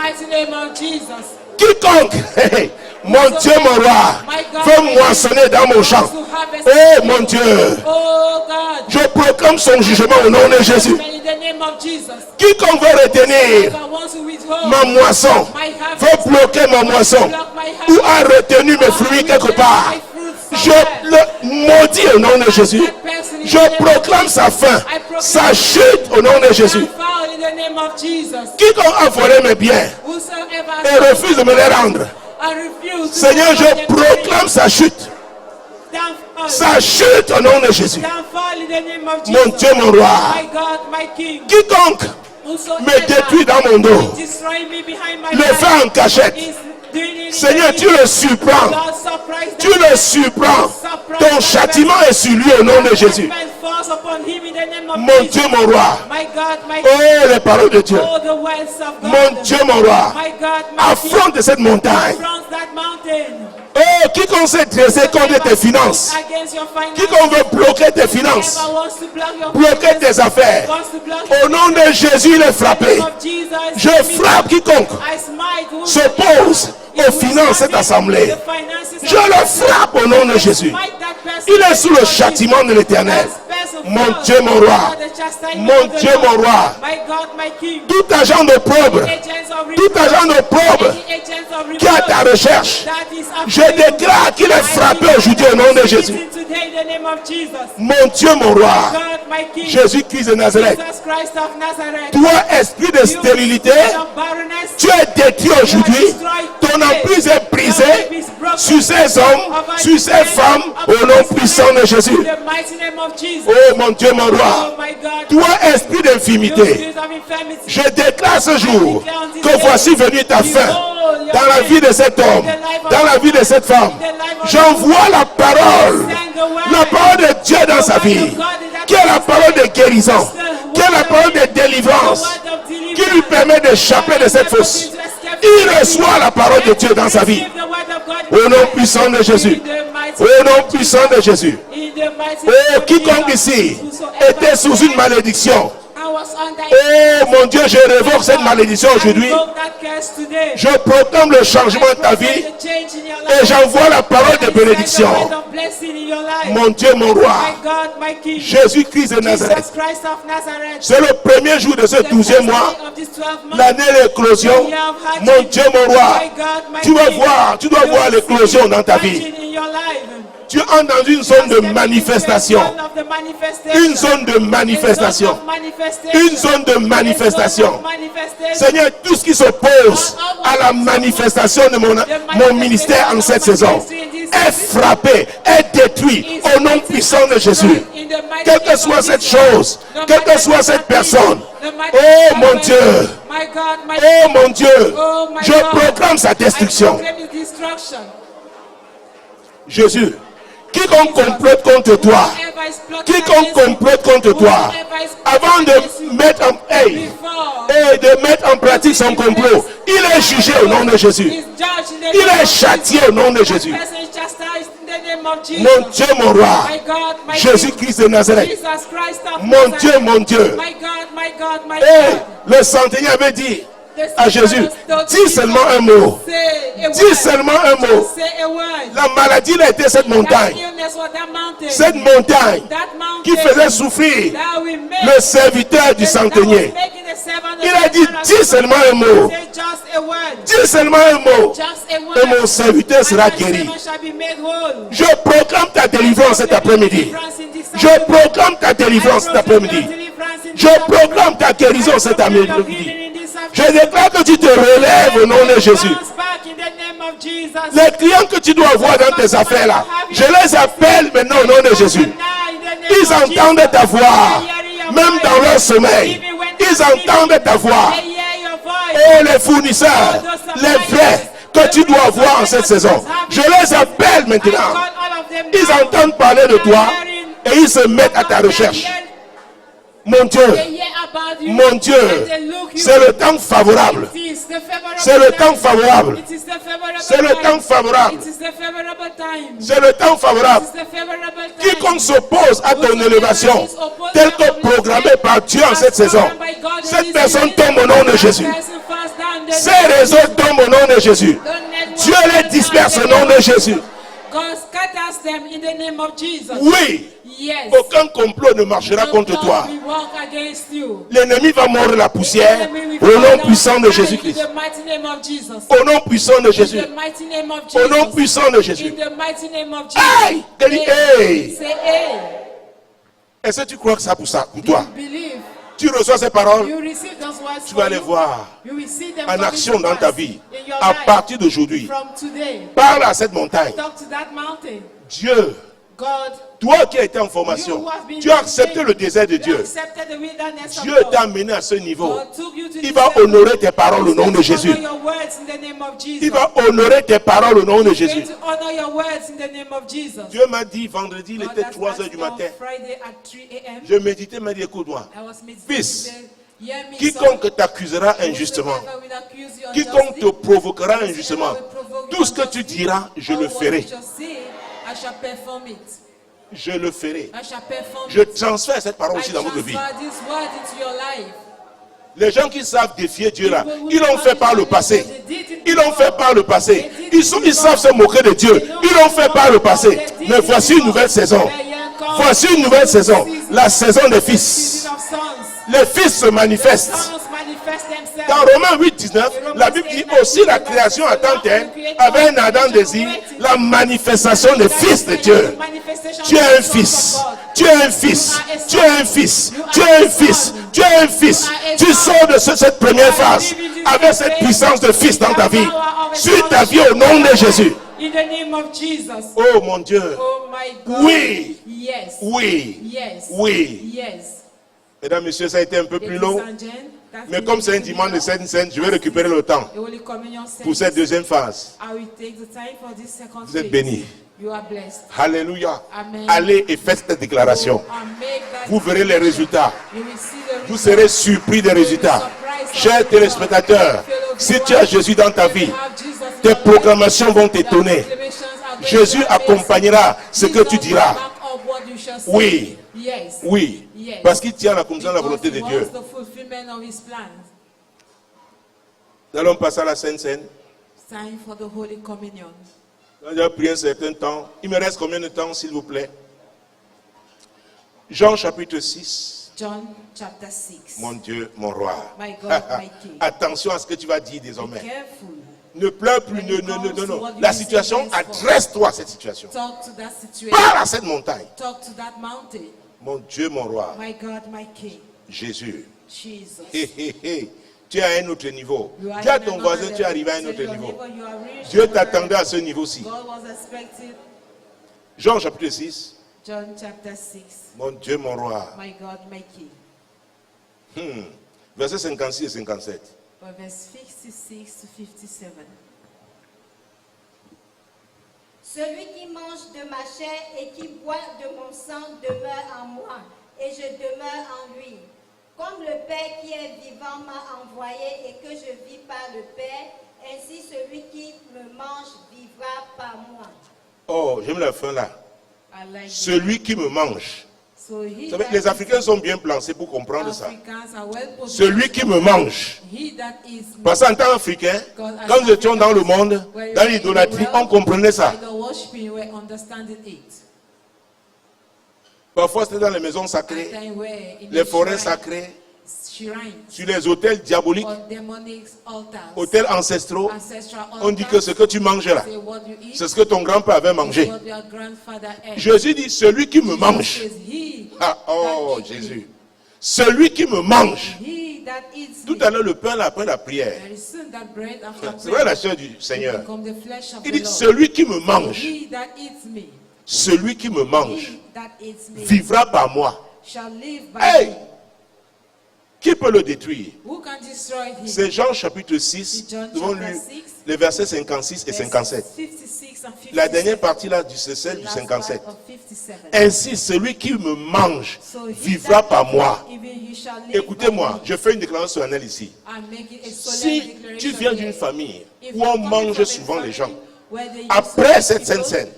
Quiconque, mon Dieu, mon roi, veut moissonner dans mon champ. Oh mon Dieu, je proclame son jugement au nom de Jésus. Quiconque veut retenir ma moisson, veut bloquer ma moisson, ou a retenu mes fruits quelque part, je le maudis au nom de Jésus. Je proclame sa fin, sa chute au nom de Jésus. Quiconque a volé mes biens et refuse de me les rendre, Seigneur, je proclame sa chute. Sa chute au nom de Jésus. Mon Dieu, mon roi. Quiconque me détruit dans mon dos, le fait en cachette. Seigneur, tu le surprends. Tu le surprends. Ton châtiment est sur lui au nom de Jésus. Mon Dieu, mon roi. Oh, les paroles de Dieu. Mon Dieu, mon roi. Affronte cette montagne. Oh, quiconque s'est dressé contre tes finances, quiconque veut bloquer tes finances, bloquer tes affaires, au nom de Jésus, il est frappé. Je frappe quiconque s'oppose aux finances de cette assemblée. Je le frappe au nom de Jésus. Il est sous le châtiment de l'Éternel. Mon Dieu, mon roi. Mon Dieu, mon roi. Tout agent d'opprobre, qui est à ta recherche, je déclare qu'il est frappé aujourd'hui au nom de Jésus. Mon Dieu, mon roi. Jésus-Christ de Nazareth. Toi, esprit de stérilité, tu es détruit aujourd'hui. Ton emprise est brisée sur ces hommes, sur ces femmes, au nom puissant de Jésus. Oh mon Dieu, mon roi. Toi, esprit d'infimité, je déclare ce jour que voici venu ta fin dans la vie de cet homme, dans la vie de cette femme. J'envoie la parole de Dieu dans sa vie, qui est la parole de guérison, qui est la parole de délivrance, qui lui permet d'échapper de cette fosse. Il reçoit la parole de Dieu dans sa vie. Au nom puissant de Jésus. Au nom puissant de Jésus. Oh, quiconque ici était sous une malédiction. Oh mon Dieu, je révoque cette malédiction aujourd'hui. Je proclame le changement de ta vie et j'envoie la parole de bénédiction. Mon Dieu, mon roi, Jésus-Christ de Nazareth. C'est le premier jour de ce 12e mois, l'année de l'éclosion. Mon Dieu, mon roi, tu dois voir l'éclosion dans ta vie. Tu entres dans une zone de manifestation. Une zone de manifestation. Une zone de manifestation. Seigneur, tout ce qui s'oppose à la manifestation de mon ministère en cette saison est frappé, est détruit au nom puissant de Jésus. Quelle que soit cette chose, quelle que soit cette personne, oh mon Dieu, oh mon Dieu, je proclame sa destruction. Jésus. Quiconque complote contre toi, quiconque complote contre toi, avant de mettre en de mettre en pratique son complot. Il est jugé au nom de Jésus. He's judged in the Il name est of châtié Jesus. au nom de That Jésus. person is chastised in the name of Jesus. Mon Dieu, mon roi, My God, my Jésus-Christ de Nazareth. Jesus Christ of Mon Nazareth. Dieu, mon Dieu. My God, my God, my Et God. le centenier avait dit The à Jésus, centurion told dis seulement un mot. Say a Dis word. seulement un mot. Just say a word. La maladie il a été cette That montagne. illness was that mountain. Cette montagne That mountain qui faisait souffrir that will make le serviteur du centenier. Il a dit, dis seulement un mot. Say just a word. Dis seulement un mot. Just a word. Et mon serviteur sera And my guéri. servant shall be made whole. Je proclame ta délivrance cet après-midi. Je proclame ta délivrance cet après-midi. Je proclame ta guérison cet après-midi. Je déclare que tu te relèves au nom de Jésus. Les clients que tu dois avoir dans tes affaires là, je les appelle maintenant au nom de Jésus. Ils entendent ta voix, même dans leur sommeil. Ils entendent ta voix. Oh, les fournisseurs, les frères que tu dois avoir en cette saison, je les appelle maintenant. Ils entendent parler de toi et ils se mettent à ta recherche. Mon Dieu, mon Dieu, c'est le temps favorable. C'est le temps favorable. C'est le temps favorable. C'est le temps favorable. Quiconque s'oppose à ton élévation, tel que programmé par Dieu en cette saison, cette personne tombe au nom de Jésus. Ces réseaux tombent au nom de Jésus. Dieu les disperse au nom de Jésus. God scatters them in the name of Jesus. Oui, Yes. aucun complot ne marchera contre toi. We walk against you. L'ennemi va mordre la poussière au nom puissant de Jésus-Christ. In the mighty name of Jesus. Au nom puissant de Jésus. In the mighty name of Au nom Jesus. puissant de Jésus. In the mighty name of Jesus. Aïe! Hey! Say hey. Est-ce que tu crois que ça pour toi? Believe. Tu reçois ces paroles, You receive those words tu for vas les you. voir You will see them en coming action to dans ta pass vie. in your À life. partir d'aujourd'hui, From today. parle à cette montagne. Talk to that mountain. Dieu, God, toi qui as été en formation, tu as accepté le désert de you Dieu. accepted the wilderness of Dieu God. t'a amené à ce niveau. God took you to Il this va level. honorer tes paroles au nom de He's Jésus. going to honor your words in the name of Jesus. Il va honorer tes paroles au nom de He's Jésus. going to honor your words in the name of Jesus. Dieu m'a dit vendredi, il God était has 3 asked heures du me on matin. Friday at 3 a.m. Je méditais, m'a dit écoute-moi. I was meditating Fils, there. Hear me, son. Quiconque t'accusera injustement, Whosoever will accuse you quiconque te unjustly, provoquera whosoever injustement, will provoke you tout ce que tu unjustly, diras, je all le what ferai. you shall say, I shall perform it. Je le ferai. I shall perform Je it. transfère cette parole I aussi dans votre vie. transfer this word into your life. Les gens qui savent défier Dieu là, ils l'ont fait par le passé. Ils l'ont fait par le passé. Ils savent se moquer de Dieu. Ils l'ont fait par le passé. Mais voici une nouvelle saison. Voici une nouvelle saison. La saison des fils. Season of sons. Les fils se manifestent. Sons manifest themselves. Dans Romains 8, 19, la Bible dit aussi la création attend-elle avec un ardent désir la manifestation des fils de Dieu. Tu es un fils. Tu es un fils. Tu es un fils. Tu es un fils. Tu es un fils. Tu sors de cette première phase avec cette puissance de fils dans ta vie. Suis ta vie au nom de Jésus. In the name of Jesus. Oh mon Dieu. Oh my God. Oui. Yes. Oui. Yes. Oui. Yes. Mesdames, messieurs, ça a été un peu plus long. Ladies and gentlemen, that's Mais been comme c'est un the dimanche de now. Sainte Sainte, je vais récupérer le temps The Holy Communion pour service. cette deuxième phase. I will take the time for this second Vous êtes phase. bénis. You are blessed. Alléluia. Amen. Allez et faites cette déclaration. And make that Vous verrez les résultats. You will see the Vous result. serez surpris des résultats. Chers téléspectateurs, si tu as Jésus dans ta vie, tes proclamations vont t'étonner. Jésus accompagnera ce que tu diras. Oui. Yes. Oui. Yes. Parce qu'il tient la commission de la volonté de Because Dieu. he wants the fulfillment of his plans. Nous allons passer à la Sainte Seine. Time for the Holy Communion. Nous allons prier un certain temps. Il me reste combien de temps, s'il vous plaît? Jean chapitre 6. John chapter 6. Mon Dieu, mon roi. My God, my King. Attention à ce que tu vas dire Be désormais. careful. Ne pleure plus, non. La situation, adresse-toi à cette situation. Talk to that situation. Parle à cette montagne. Talk to that mountain. Mon Dieu, mon roi. My God, my King. Jésus. Jesus. Hé, hé, hé. Tu es à un autre niveau. You are Dis à in ton another voisin, tu es level. arrivé à un Tell autre your niveau. neighbor you are reached Dieu another t'attendait à level. ce niveau-ci. God was expected. Jean chapitre 6. John chapter 6. Mon Dieu, mon roi. My God, my King. Versets 56 et 57. Verse 56 to 57. Celui qui mange de ma chair et qui boit de mon sang demeure en moi, et je demeure en lui. Comme le Père qui est vivant m'a envoyé et que je vis par le Père, ainsi celui qui me mange vivra par moi. Oh, j'aime la fin là. I like Celui qui me mange. So he Vous savez, that les Africains sont bien placés pour comprendre ça. Africans are well positioned. Celui qui me mange. He that is Parce qu'en tant qu'Africain, quand nous étions dans le monde, dans l'idolâtrie, on comprenait ça. idol worshiping, we're understanding it. Parfois, c'était dans les maisons sacrées, les forêts sacrées, sur les hôtels diaboliques, hôtels ancestraux. On dit que ce que tu manges là, c'est ce que ton grand-père avait mangé. Jésus dit, celui qui me mange. Ah, oh Jésus. Celui qui me mange. Tout à l'heure, le pain là, après la prière. C'est vrai la chair du Seigneur. Il dit, celui qui me mange. Celui qui me mange vivra par moi. Hey! Qui peut le détruire? C'est Jean chapitre 6. Nous avons lu les versets 56 et 57. La dernière partie là, c'est celle du 57. Ainsi, celui qui me mange vivra par moi. Écoutez-moi, je fais une déclaration solennelle ici. Si tu viens d'une famille où on mange souvent les gens, après cette sainte scène,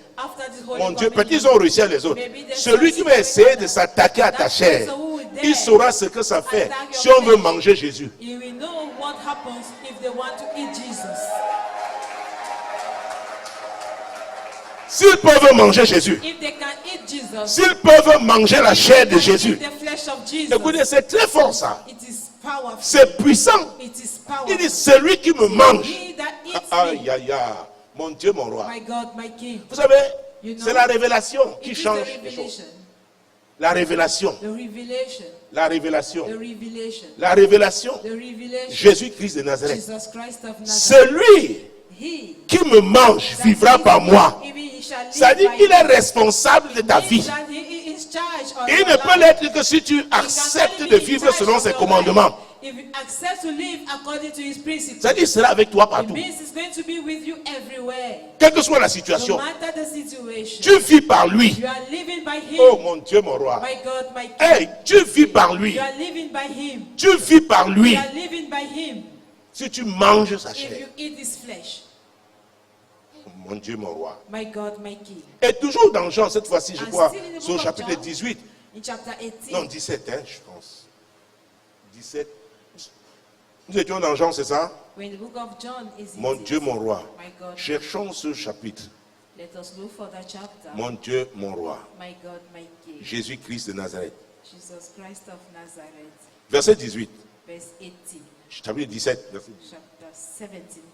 mon Dieu, peut-être ils ont réussi à les autres. Celui qui va essayer de s'attaquer à ta chair, il saura ce que ça fait si on veut manger Jésus. S'ils peuvent manger Jésus, s'ils peuvent manger la chair de Jésus, écoutez, c'est très fort ça. C'est puissant. Il dit, celui qui me mange. Aïe, aïe, aïe. Mon Dieu, mon roi. Vous savez, c'est la révélation qui change les choses. La révélation. La révélation. La révélation. Jésus-Christ de Nazareth. Celui qui me mange vivra par moi. C'est-à-dire qu'il est responsable de ta vie. Et il ne peut l'être que si tu acceptes de vivre selon ses commandements. C'est-à-dire qu'il sera avec toi partout. Quelle que soit la situation, tu vis par lui. Oh mon Dieu, mon roi. Hey, tu vis par lui. Tu vis par lui. Si tu manges sa chair. Mon Dieu, mon roi. Et toujours dans Jean, cette fois-ci, je crois, c'est au chapitre 18. Non, 17, hein, je pense. 17. Nous étions dans Jean, c'est ça? Mon Dieu, mon roi. Cherchons ce chapitre. Mon Dieu, mon roi. Jésus-Christ de Nazareth. Verset 18. Chapitre 17. Verset 18.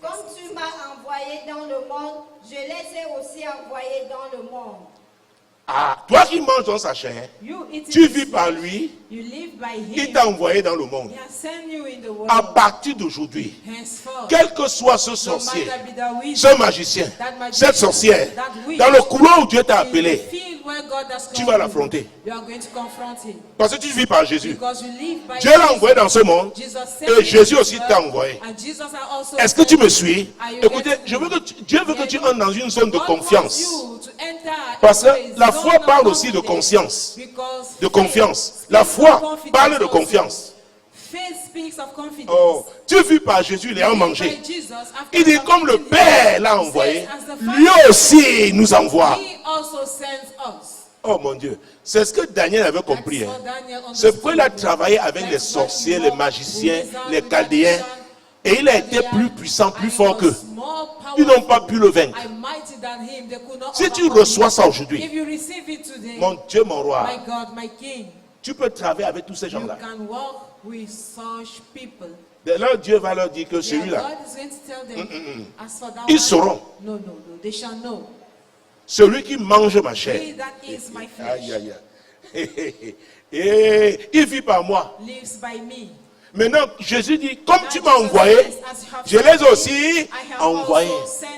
Comme tu m'as envoyé dans le monde, je les ai aussi envoyés dans le monde. Ah, toi qui manges dans sa chair, tu vis par lui, il t'a envoyé dans le monde. À partir d'aujourd'hui, quel que soit ce sorcier, ce magicien, cette sorcière, dans le couloir où Dieu t'a appelé, tu vas l'affronter. Parce que tu vis par Jésus. Dieu l'a envoyé dans ce monde et Jésus aussi t'a envoyé. Est-ce que tu me suis? Écoutez, Dieu veut que tu entres dans une zone de confiance. Parce que la foi parle aussi de conscience, de confiance. La foi parle de confiance. Oh, tu vis par Jésus, il a mangé. Il dit comme le Père l'a envoyé, lui aussi nous envoie. Oh mon Dieu, c'est ce que Daniel avait compris. Hein. C'est pourquoi il a travaillé avec les sorciers, les magiciens, les chaldéens. Et il a été plus puissant, plus fort qu'eux. Ils n'ont pas pu le vaincre. Si tu reçois ça aujourd'hui, mon Dieu, mon roi, tu peux travailler avec tous ces gens-là. Là, Dieu va leur dire que celui-là, ils sauront. Celui qui mange ma chair, aïe, aïe, aïe. Et il vit par moi. Maintenant, Jésus dit, comme tu m'as envoyé, je les ai aussi envoyés.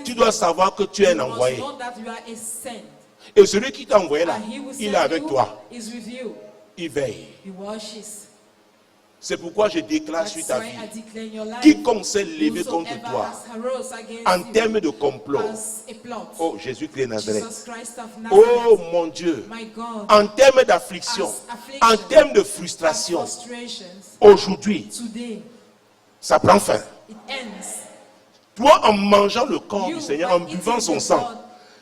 Tu dois savoir que tu es un envoyé. Et celui qui t'a envoyé là, il est avec toi. Il veille. C'est pourquoi je déclare That's sur ta why vie, I declare in your life, quiconque s'est levé contre whosoever toi has arose against en you termes de complot, as a plot. oh Jésus-Christ de Nazareth, Jesus Christ of oh Nazareth, mon Dieu, my God, en termes d'affliction, en termes de frustration, as frustrations, aujourd'hui, today ça prend fin. it ends. Toi, en mangeant le corps You, du Seigneur, by en buvant eating son the sang, blood,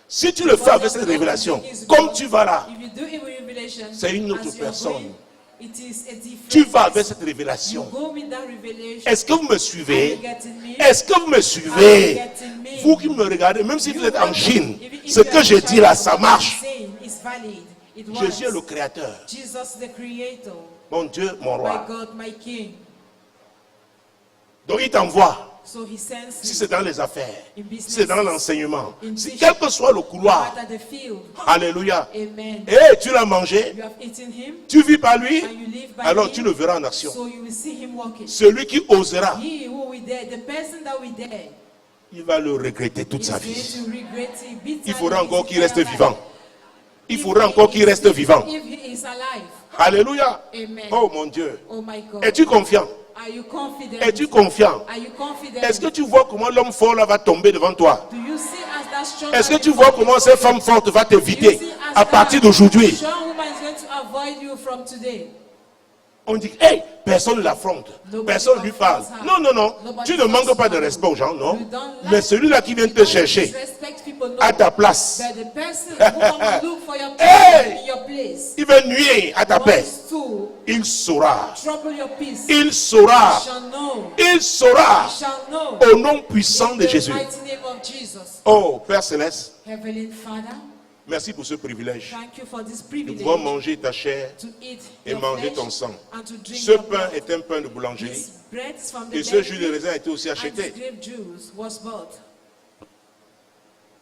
si tu le fais avec cette révélation, comme tu vas là, if you do it with revelation, c'est une autre as you are personne. going, it is a different tu vas avec person. cette révélation. You go with that revelation. Est-ce que vous me Are you suivez? getting me? Est-ce que vous me Are you suivez? getting me? Vous qui me regardez, même si vous êtes en Chine, Even if ce you que are je in dis là, China, ça what I'm marche. saying is valid. It Jésus est le works. Créateur. Jesus the Creator, Mon Dieu, mon my roi. God, my King. Donc il t'envoie. So he sends Si you c'est dans les affaires, in si c'est dans business, l'enseignement, in si, teaching, quel que soit le couloir. at the field. Alléluia. Amen. Et tu l'as mangé, You have eaten him, tu vis par lui, and you live by alors him, tu le verras en action. so you will see him walking. Celui qui osera, He who will dare, the person that will dare, il va le regretter toute is sa going vie. to regret it bitterly. Il faudra his encore qu'il entire reste life. vivant. Il If faudra he encore qu'il is- reste vivant. If he is alive. Alléluia. Amen. Oh mon Dieu. Oh my God. Es-tu confiant? Are you confident? Es-tu confiant? Are you confident? Est-ce que tu vois comment l'homme fort là va tomber devant toi? Do you see as that strong Est-ce que man tu is vois going comment to cette go? femme forte va Do you t'éviter see as à that partir d'aujourd'hui? strong woman is going to avoid you from today? On dit, hey, personne ne l'affronte, Nobody personne ne lui parle. confronts her. Non, non, non, Nobody tu ne manques talks pas de to respect aux you. gens, non. You don't like Mais celui-là qui vient te people chercher disrespect people, no. à ta place, But the person who come and look for your Hey! place in your place il veut nuire à ta paix. wants to Il saura, trouble your peace. il saura, shall know. il saura Shall know. au nom puissant In de the Jésus. mighty name of Jesus. Oh, Père Céleste, Heavenly Father, merci pour ce privilège. thank you for this Nous privilege pouvons manger ta chair to eat et your manger flesh ton sang. and to drink Ce your pain blood. est un pain de boulangerie This bread is from the et ce jus de bakery, raisin a été aussi and this acheté grape juice was bought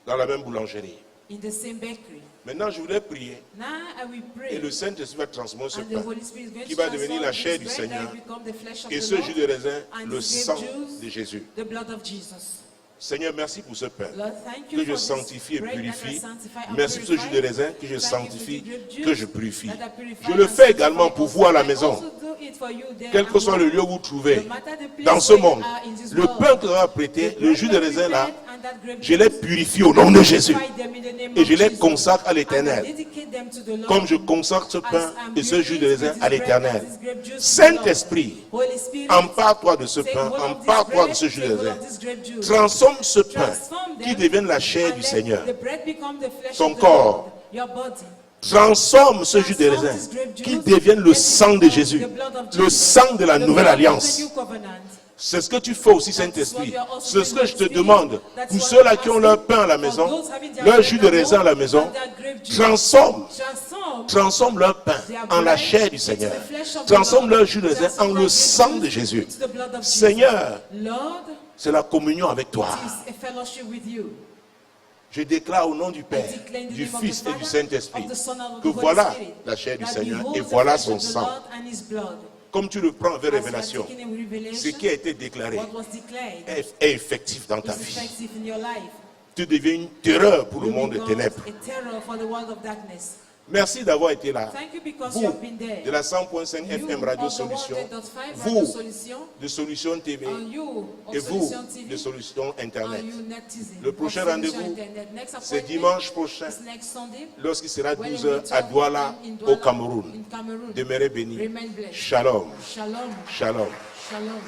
dans la même boulangerie. in the same bakery. Maintenant, je voudrais prier Now I will et pray, le Saint-Esprit va transformer ce and the pain Holy Spirit is going qui to va devenir la chair du transform this bread Seigneur that will become the flesh of et the ce Lord, jus de raisin, and le this sang grape juice, de Jésus. the blood of Jesus. Seigneur, merci pour ce pain Lord, thank you que je for this sanctifie et bread that I purifie. sanctify and Merci pour ce jus de purify. raisin que je Thank you for sanctifie, the grape juice que je purifie. that I purify Je le and fais sanctify également pour also. vous à la I maison. also do it for you there Quel que at soit le home. lieu où vous trouvez, No matter the place dans ce where you monde, are in this le world, pain que l'on a prêté, the le bread jus de that raisin là, prepared and that grape je les juice, purifie au nom de Jésus. purify them in the name Et of je les Jesus. consacre à And I l'éternel. dedicate them to the Lord. Comme je consacre ce As pain I'm et ce jus de giving raisin this à bread l'éternel. and this grape juice to the Saint-Esprit, Lord. Holy Spirit, empare-toi de ce take pain, hold of this empare-toi de bread, ce jus de take hold raisin. of this grape juice. Transforme ce pain Transform them, qui devienne la chair and du let Seigneur. the bread become the flesh Ton of the corps. Lord, your body. Transforme ce jus de Transform raisin this grape juice, qui devienne le let it sang de become Jésus, the blood of le Jesus, sang de la the nouvelle blood of the alliance. new covenant. C'est ce que tu fais aussi, Saint-Esprit. C'est ce que je te demande pour ceux-là qui ont leur pain à la maison, leur jus de raisin à la maison. Transforme leur pain en la chair du Seigneur. Transforme leur jus de raisin en le sang de Jésus. Seigneur, Lord, c'est la communion avec toi. it is a fellowship with you. Je déclare au nom du Père, I declare in the du name of Fils the et du Father, Saint-Esprit of the Son and of the que Holy voilà Spirit, la chair du that Seigneur behold et the voilà flesh son of the sang. Lord and his blood. Comme tu le prends avec As you are révélation, taking it with revelation, ce qui a été déclaré what was declared est effectif dans ta is vie. effective in your life. Tu deviens une terreur pour le You monde des become ténèbres. a terror for the world of darkness. Merci d'avoir été là. Thank you because Vous, you have been there. de la 100.5 You FM Radio of the Solution, 100.5 vous, Radio Solution, de Solution TV, and you of et vous, Solution TV, de Solution Internet. and you Netizen, Le of prochain Solution rendez-vous, Internet. Next c'est appointment dimanche prochain, is next Sunday, lorsqu'il sera when 12 it will h à 12 Douala, in au Douala, Cameroun. in Cameroon. Demeurez bénis. Remain blessed. Shalom. Shalom. Shalom. Shalom.